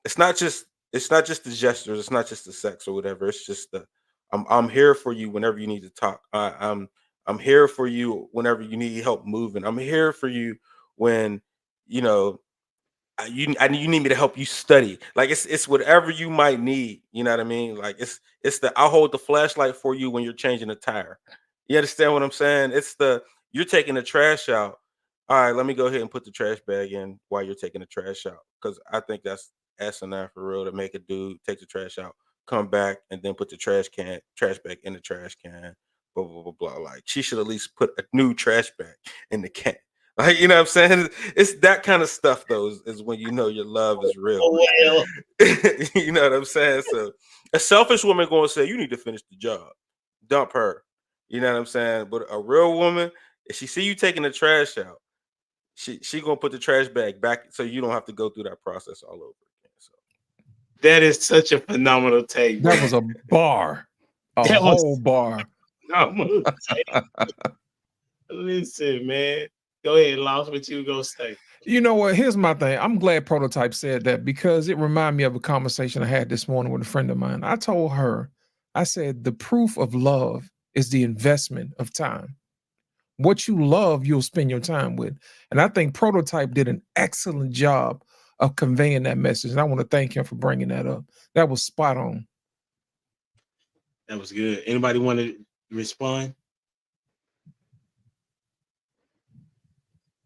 it's not just the gestures. It's not just the sex or whatever. It's just the I'm here for you whenever you need to talk. I'm here for you whenever you need help moving. I'm here for you when you know you need me to help you study. Like it's whatever you might need. You know what I mean? Like it's the I'll hold the flashlight for you when you're changing a tire. You understand what I'm saying? It's the you're taking the trash out. All right, let me go ahead and put the trash bag in while you're taking the trash out because I think that's asinine for real to make a dude take the trash out, come back, and then put the trash bag in the trash can. Blah blah blah blah. Like she should at least put a new trash bag in the can. Like, you know what I'm saying? It's that kind of stuff, though, is when you know your love is real. Well, You know what I'm saying? So a selfish woman going to say, you need to finish the job. Dump her. You know what I'm saying? But a real woman, if she see you taking the trash out, she going to put the trash bag back so you don't have to go through that process all over again. So that is such a phenomenal take. That was a bar, a That was- whole bar. phenomenal take. Listen, man. Go ahead, Lost, what you gonna say? You know what? Here's my thing. I'm glad Prototype said that because it reminded me of a conversation I had this morning with a friend of mine. I told her, I said, the proof of love is the investment of time. What you love, you'll spend your time with. And I think Prototype did an excellent job of conveying that message. And I want to thank him for bringing that up. That was spot on. That was good. Anybody want to respond?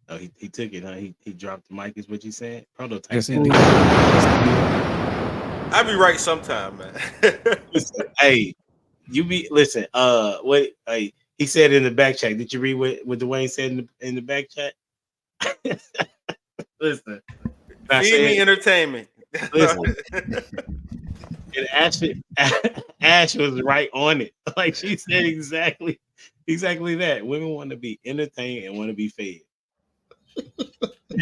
Oh, he took it, huh? He dropped the mic, is what you said? Prototype. Yes, he said did. it. I'll be right sometime, man. Listen, hey, listen, what hey, he said in the back chat. Did you read what Dwayne said in the back chat? Listen. Feed me entertainment. Listen. And Ash was right on it. Like she said exactly that. Women want to be entertained and want to be fed.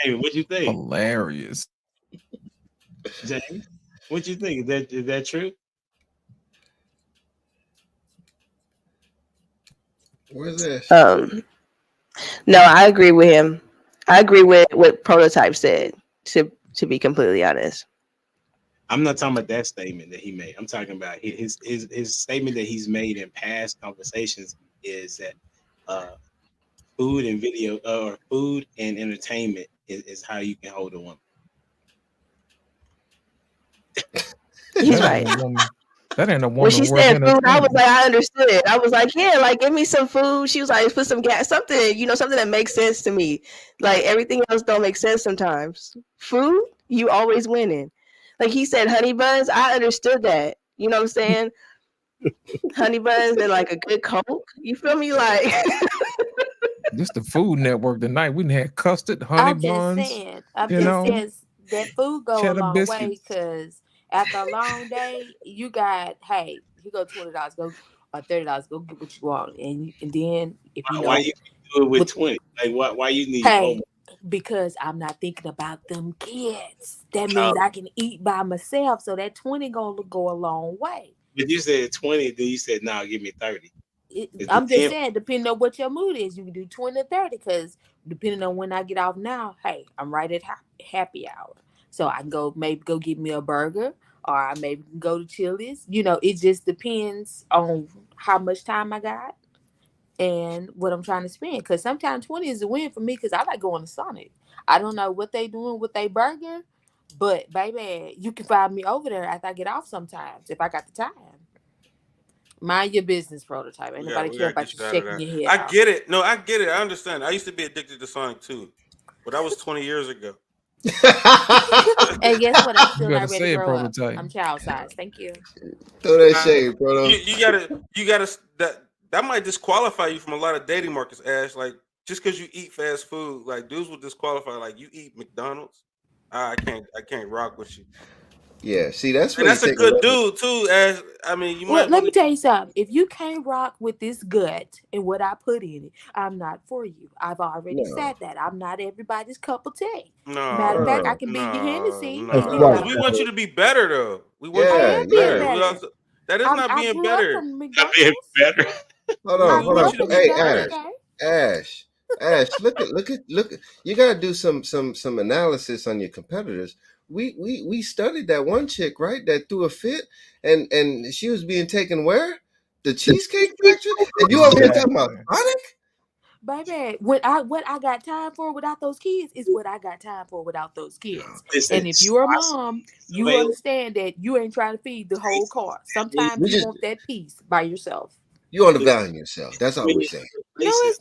Hey, what you think? Hilarious. James, what you think? Is that true? Where's this? No, I agree with him. I agree with what Prototype said, to be completely honest. I'm not talking about that statement that he made. I'm talking about his statement that he's made in past conversations is that food and video or food and entertainment is how you can hold a woman. He's right. That ain't a woman. When she said food, I was like, I understood it. I was like, yeah, like give me some food. She was like, put some gas, something, something that makes sense to me. Like everything else don't make sense sometimes. Food, you always winning. Like he said, honey buns, I understood that. You know what I'm saying? Honey buns and like a good Coke. You feel me? Like this the Food Network tonight. We had custard, honey buns. I'm just saying that food go a long biscuits. way because after a long day, you got you go $20, go or $30, go get what you want, and then if you why you do it with 20? Like why you need more? Because I'm not thinking about them kids. That means I can eat by myself, so that 20 gonna go a long way. But you said 20, then you said no, give me 30. I'm just saying, depending on what your mood is, you can do 20 or 30. Because depending on when I get off now, I'm right at happy hour, so I can go get me a burger, or I maybe can go to Chili's. It just depends on how much time I got and what I'm trying to spend. Because sometimes 20 is a win for me because I like going to Sonic. I don't know what they doing with their burger, but baby, you can find me over there after I get off sometimes if I got the time. Mind your business, Prototype. Ain't nobody care about you shaking your head. I get it. No, I get it. I understand. I used to be addicted to Sonic too, but that was 20 years ago. And guess what? I'm You still better not ready say to it, grow up. prototype. I'm child size. Thank you. Throw that Nah, shade, bro. you gotta that might disqualify you from a lot of dating markets, Ash. Like just because you eat fast food, like dudes will disqualify. Like you eat McDonald's, I can't rock with you. Yeah, see, that's And where you that's a take a good level. dude too, Ash. I mean, you Well, might let want me to. tell you something. If you can't rock with this gut and what I put in it, I'm not for you. I've already No, said that. I'm not everybody's cup of tea. Matter of No, fact, I no, can be your no, Hennessy That's no. right. Because we anytime. want you to be better, though. We want I you to yeah, am be being better. yeah. We better. also that is not I being grew up better. from Being McDonald's. better. Hold I on, We hold grew on. up want you to from be Hey, McDonald's, better. Ash, look at. You gotta do some analysis on your competitors. We studied that one chick, right? That threw a fit, and she was being taken where? The Cheesecake Factory, and you over here talking about Exactly. Sonic? baby. What I got time for without those kids is what I got time for without those kids. Listen, And if you're a sauce mom, is you available. understand that you ain't trying to feed the whole car. Sometimes We you just want that piece by yourself. you undervaluing yourself. That's all we're saying. No, Places. it's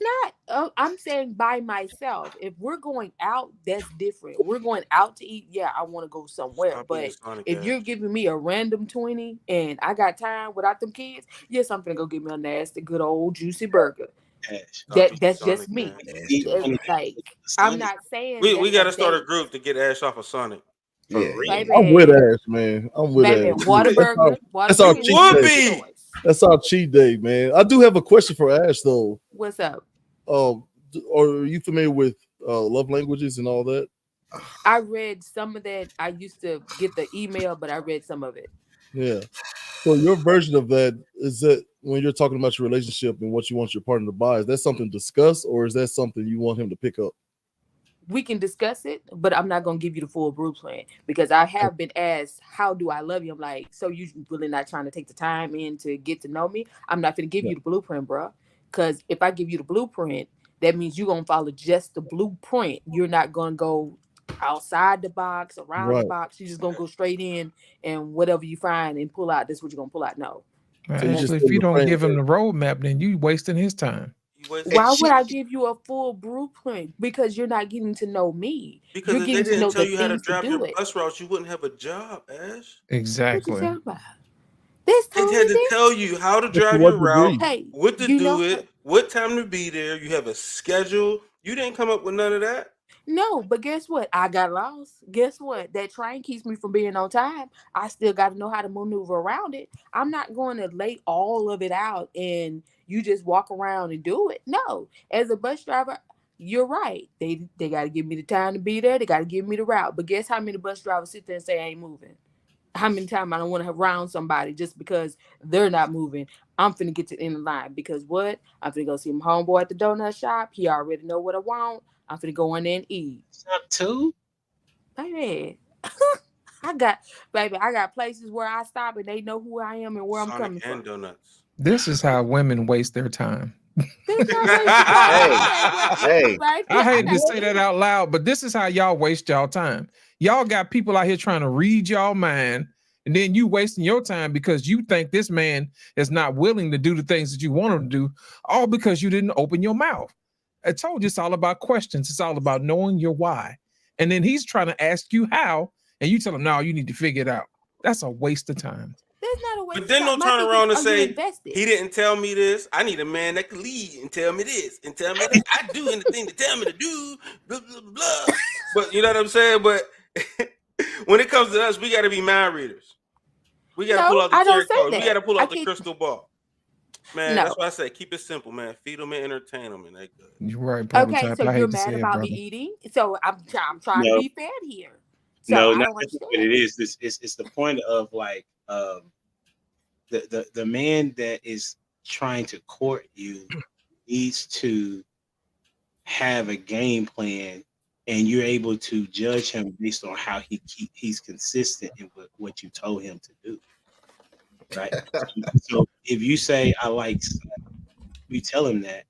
not. I'm saying by myself. If we're going out, that's different. We're going out to eat. Yeah, I want to go somewhere. Stop being But Sonic, if you're Ash. giving me a random 20 and I got time without them kids, yes, I'm gonna go get me a nasty, good old juicy burger. Cash. Stop being That's just Sonic, me. Ash. Nasty Eat burger. Like I'm Sonic not saying We that's got a to start a date, group to get Ash off of Sonic. for Yeah, real. yeah. I'm with baby. Ash, man. I'm with Baby, Ash. That's Whataburger our You is cheat my would day. be. choice. That's our cheat day, man. I do have a question for Ash though. What's up? Are you familiar with love languages and all that? I read some of that. I used to get the email, but I read some of it. Yeah. So your version of that is that when you're talking about your relationship and what you want your partner to buy, is that something to discuss or is that something you want him to pick up? We can discuss it, but I'm not gonna give you the full blueprint because I have been asked, "How do I love you?" I'm like, "So you really not trying to take the time in to get to know me? I'm not gonna give Yeah. you the blueprint, bro. Because if I give you the blueprint, that means you're gonna follow just the blueprint. You're not gonna go outside the box, around the Right. box. You're just gonna go straight in and whatever you find and pull out. That's what you're gonna pull out. No. So you just Actually, stay if in you the don't frame give him the roadmap, then you wasting his time. You wasting Why his would I time. give you a full blueprint? Because you're not getting to know me. Because You're if they getting to didn't know tell the you how to things to drive your do it. bus routes, you wouldn't have a job, Ash. What you Exactly. talking about? That's They totally had to different. tell you how to to drive what your route, degree? Hey, what to you know, do it, what time to be there. You have a schedule. You didn't come up with none of that. no, but guess what? I got lost. Guess what? That train keeps me from being on time. I still got to know how to maneuver around it. I'm not going to lay all of it out and you just walk around and do it. No, as a bus driver, you're right. They got to give me the time to be there. They got to give me the route. But guess how many bus drivers sit there and say I ain't moving? How many times I don't want to round somebody just because they're not moving? I'm finna get to the end of the line because what? I'm finna go see my homeboy at the donut shop. He already know what I want. I'm finna go in there and eat. Stop two. Baby, I got places where I stop and they know who I am and where I'm Sonic coming and from. donuts. This is how women waste their time. That's not wasting time. Hey, Right I there, I hate to got say that out loud, but this is how y'all waste y'all time. Y'all got people out here trying to read y'all mind, and then you wasting your time because you think this man is not willing to do the things that you want him to do, all because you didn't open your mouth. I told you it's all about questions. It's all about knowing your why. And then he's trying to ask you how, and you tell him, no, you need to figure it out. That's a waste of time. That's not a waste But of then time. they'll My turn thing is, around and are you say, invested? he didn't tell me this. I need a man that can lead and tell me this and tell me that. I do anything to tell me to do, blah, blah, blah. But you know what I'm saying? But when it comes to us, we got to be mind readers. We got to pull No, out the I don't tarot say cards. We got that. to pull I out the keep crystal ball. Man, no. that's why I say keep it simple, man. Feed them and entertain them, and they good. You're right, Okay, prototype. so I you're hate to mad say it, about me brother. eating. So I'm trying to No, be fed here. So no, I not don't that's what understand. it is. This it's the point of like the man that is trying to court you needs to have a game plan and you're able to judge him based on how he's consistent in what you told him to do, right? So if you say I like you tell him that,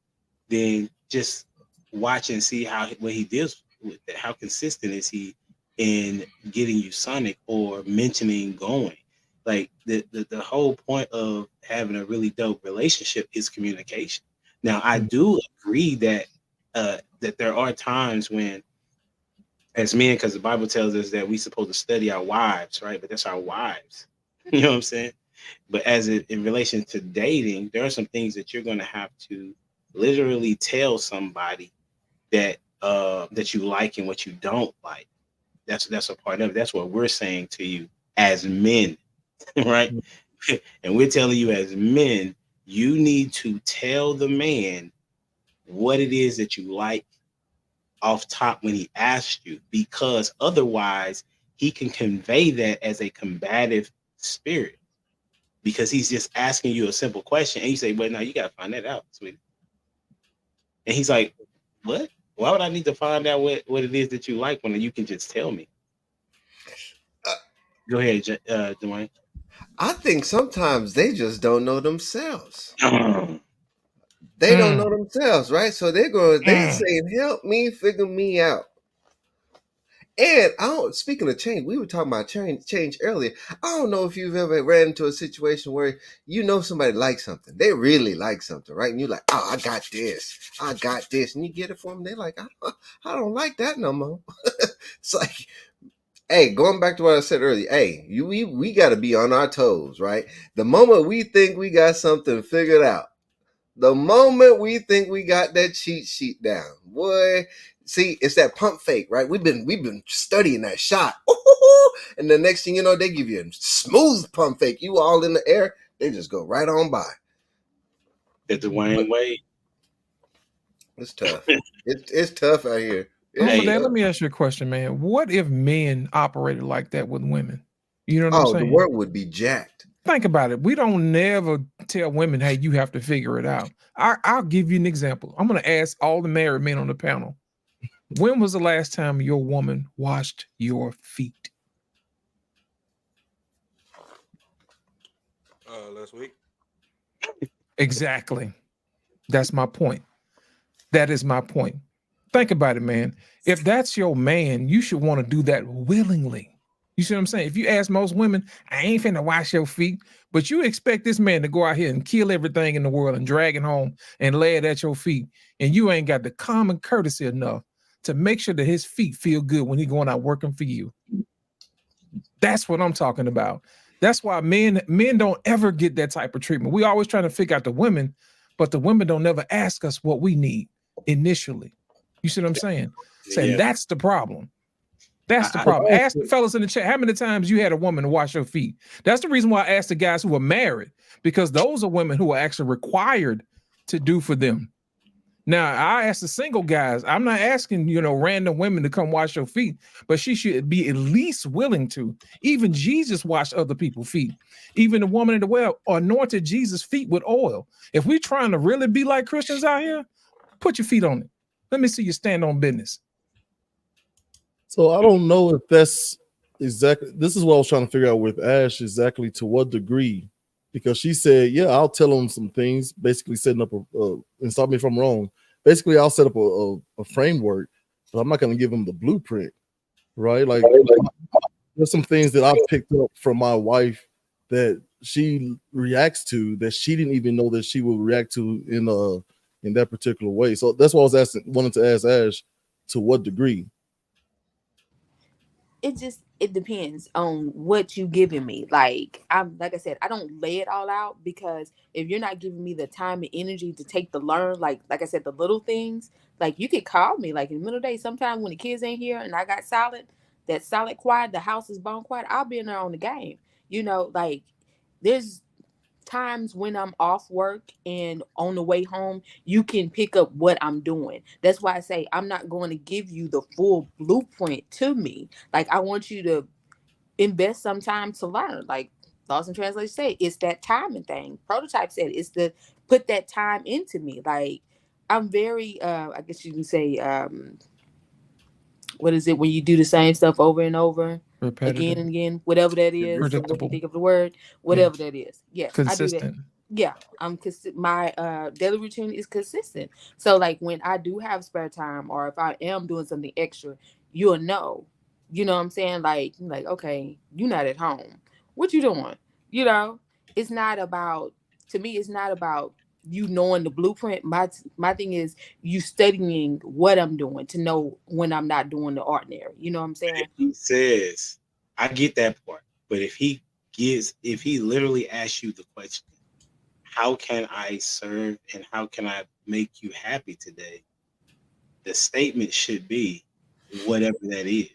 then just watch and see what he deals with it. How consistent is he in getting you Sonic or mentioning going? Like the whole point of having a really dope relationship is communication. Now I do agree that that there are times when as men, because the Bible tells us that we supposed to study our wives, right? But that's our wives. You know what I'm saying? But in relation to dating, there are some things that you're going to have to literally tell somebody that that you like and what you don't like. That's a part of it. That's what we're saying to you as men, right? And we're telling you as men, you need to tell the man what it is that you like off top when he asks you, because otherwise he can convey that as a combative spirit, because he's just asking you a simple question and you say, well, no, you got to find that out, sweetie. And he's like, what? Why would I need to find out what it is that you like when you can just tell me? Go ahead, Dwayne. I think sometimes they just don't know themselves. They don't know themselves, right? So they saying, help me figure me out. And speaking of change, we were talking about change earlier. I don't know if you've ever ran into a situation where you know somebody likes something. They really like something, right? And you're like, oh, I got this. And you get it for them. They're like, I don't like that no more. It's like, hey, going back to what I said earlier, hey, we got to be on our toes, right? The moment we think we got something figured out, the moment we think we got that cheat sheet down, boy, see, it's that pump fake, right? We've been studying that shot. And the next thing you know, they give you a smooth pump fake. You all in the air, they just go right on by. The Dwayne Wade. It's tough. It's tough out here. Let me ask you a question, man. What if men operated like that with women? You know what I'm saying? The world would be jacked. Think about it. We don't never tell women, hey, you have to figure it out. I'll give you an example. I'm going to ask all the married men on the panel. When was the last time your woman washed your feet? Last week. Exactly. That's my point. That is my point. Think about it, man. If that's your man, you should want to do that willingly. You see what I'm saying? If you ask most women, I ain't finna wash your feet, but you expect this man to go out here and kill everything in the world and drag it home and lay it at your feet, and you ain't got the common courtesy enough to make sure that his feet feel good when he's going out working for you. That's what I'm talking about. That's why men don't ever get that type of treatment. We always trying to figure out the women, but the women don't never ask us what we need initially. You see what I'm saying? Saying that's the problem. That's the problem. Ask the fellas in the chat how many times you had a woman to wash your feet. That's the reason why I asked the guys who are married, because those are women who are actually required to do for them. Now, I ask the single guys, I'm not asking, random women to come wash your feet, but she should be at least willing to. Even Jesus washed other people's feet. Even the woman at the well anointed Jesus' feet with oil. If we're trying to really be like Christians out here, put your feet on it. Let me see you stand on business. So I don't know if that's exactly, this is what I was trying to figure out with Ash, exactly to what degree, because she said, yeah, I'll tell him some things, basically setting up and stop me if I'm wrong. Basically, I'll set up a framework, but I'm not going to give him the blueprint, right? Like there's some things that I've picked up from my wife that she reacts to that she didn't even know that she would react to in that particular way. So that's why I was wanted to ask Ash, to what degree? It depends on what you giving me. Like I said, I don't lay it all out, because if you're not giving me the time and energy to take the learn, like I said, the little things, like you could call me like in the middle of the day, sometimes when the kids ain't here and I got solid quiet, the house is bone quiet, I'll be in there on the game. Like there's times when I'm off work and on the way home, you can pick up what I'm doing. That's why I say I'm not going to give you the full blueprint to me. Like I want you to invest some time to learn. Like Lost in Translation said, it's that timing thing. Prototype said it's to put that time into me. Like I'm very I guess you can say what is it when you do the same stuff over and over? Repetitive. Again and again, whatever that is. Predictable. What you think of the word, whatever that is. Yes, consistent. I do that. Yeah, my daily routine is consistent. So like when I do have spare time, or if I am doing something extra, you'll know. You know what I'm saying? Like okay, you're not at home. What you doing? It's not about, to me, it's not about you knowing the blueprint. My thing is you studying what I'm doing to know when I'm not doing the ordinary. You know what I'm saying? He says, I get that part, but if he literally asks you the question, how can I serve and how can I make you happy today? The statement should be whatever that is.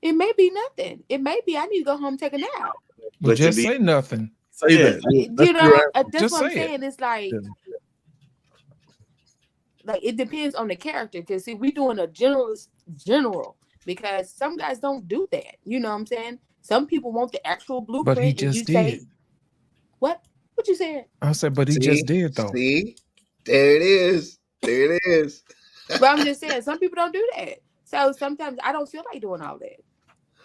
It may be nothing. It may be I need to go home and take a nap. Well, But to just be- say nothing. Say Yeah. that. Yeah, You that's know, your answer. that's Just what I'm say it. saying. It's like, Yeah. like it depends on the character. Because see, we doing a general because some guys don't do that. You know what I'm saying? Some people want the actual blueprint. But he and you just say, did. what? What you said? I said, but he just did though. See, there it is. There it is. But I'm just saying, some people don't do that. So sometimes I don't feel like doing all that.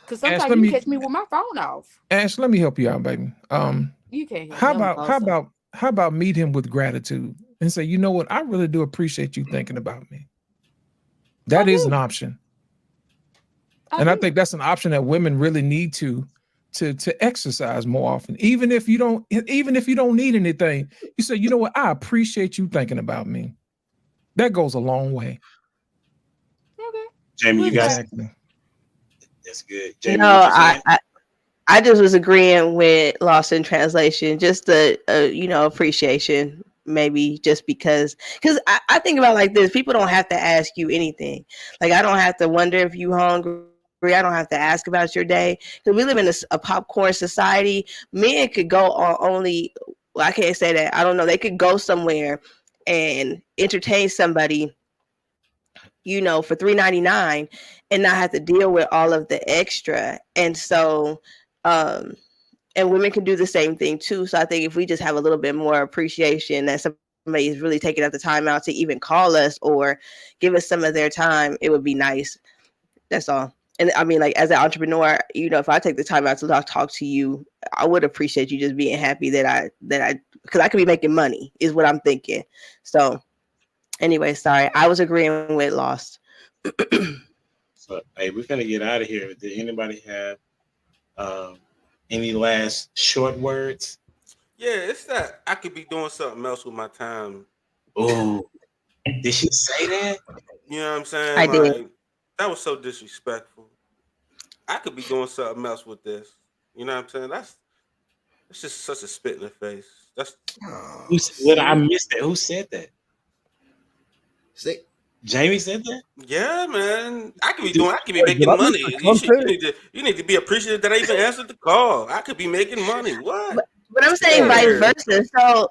Because Ash, sometimes let you me- catch me with my phone off. Ash, let me help you out, baby. You can't. How about meet him with gratitude and say, you know what, I really do appreciate you thinking about me. That is an option. And I think that's an option that women really need to exercise more often. Even if you don't need anything, you say, you know what, I appreciate you thinking about me. That goes a long way. Okay. Jamie, you guys, Exactly. that's good. Jamie, No, what you saying? I just was agreeing with Lost in Translation, just the appreciation, maybe just because I think about it like this: people don't have to ask you anything. Like I don't have to wonder if you hungry. I don't have to ask about your day because we live in a popcorn society. Men could go on only. Well, I can't say that. I don't know. They could go somewhere and entertain somebody, you know, for $3.99 and not have to deal with all of the extra. And so, and women can do the same thing too. So I think if we just have a little bit more appreciation that somebody is really taking up the time out to even call us or give us some of their time, it would be nice. That's all. And I mean, like as an entrepreneur, you know, if I take the time out to talk to you, I would appreciate you just being happy that I because I could be making money is what I'm thinking. So anyway, sorry, I was agreeing with Lost. So, hey, we're gonna get out of here. Did anybody have any last short words? Yeah, it's that I could be doing something else with my time. Oh, did she say that? You know what I'm saying? I did. That was so disrespectful. I could be doing something else with this. You know what I'm saying? That's just such a spit in the face. That's I missed that. Who said that? See, Jamie said that? yeah, man. I could be making money. You need to be appreciative that I even answered the call. I could be making money. What? But I'm saying vice versa.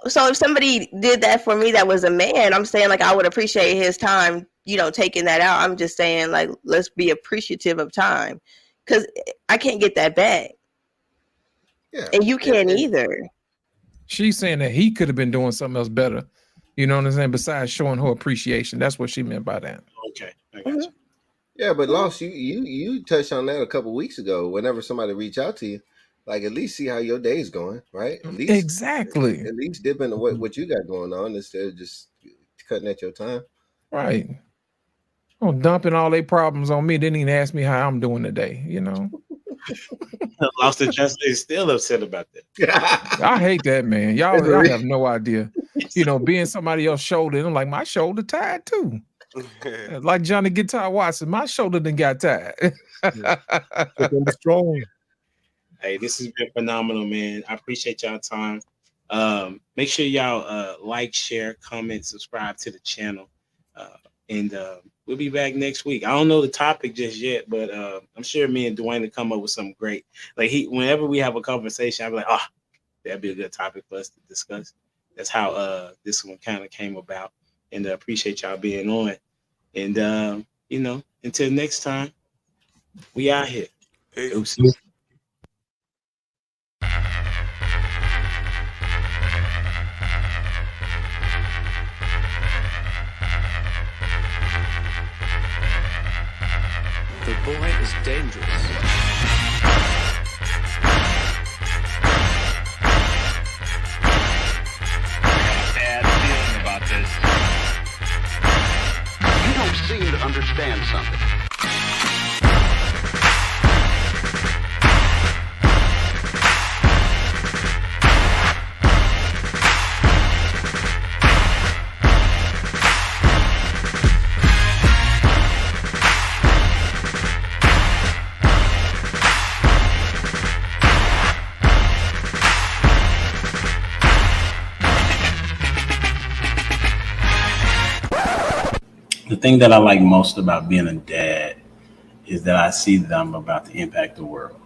So if somebody did that for me that was a man, I'm saying like I would appreciate his time, you know, taking that out. I'm just saying like let's be appreciative of time because I can't get that back. yeah, And you can't either. She's saying that he could have been doing something else better. You know what I'm saying? Besides showing her appreciation. That's what she meant by that. Okay, I got you. Yeah, but Lost, you touched on that a couple weeks ago. Whenever somebody reach out to you, like at least see how your day's going, right? At least Exactly. At least dip into what you got going on instead of just cutting at your time. Right. Oh, dumping all their problems on me. Didn't even ask me how I'm doing today, you know? Lost in Translation is still upset about that. I hate that, man. Y'all have no idea. You know, being somebody else's shoulder. And I'm like, my shoulder tired too. Like Johnny Guitar Watson, my shoulder done got tired. Strong. Hey, this has been phenomenal, man. I appreciate y'all time. Make sure y'all like, share, comment, subscribe to the channel. And we'll be back next week. I don't know the topic just yet, but I'm sure me and Dwayne will come up with something great. Like whenever we have a conversation, I'll be like, that'd be a good topic for us to discuss. That's how this one kind of came about. And appreciate y'all being on. And you know, until next time, we out here. Peace. Oops. The boy is dangerous. Bad feeling about this. You don't seem to understand something. The thing that I like most about being a dad is that I see that I'm about to impact the world.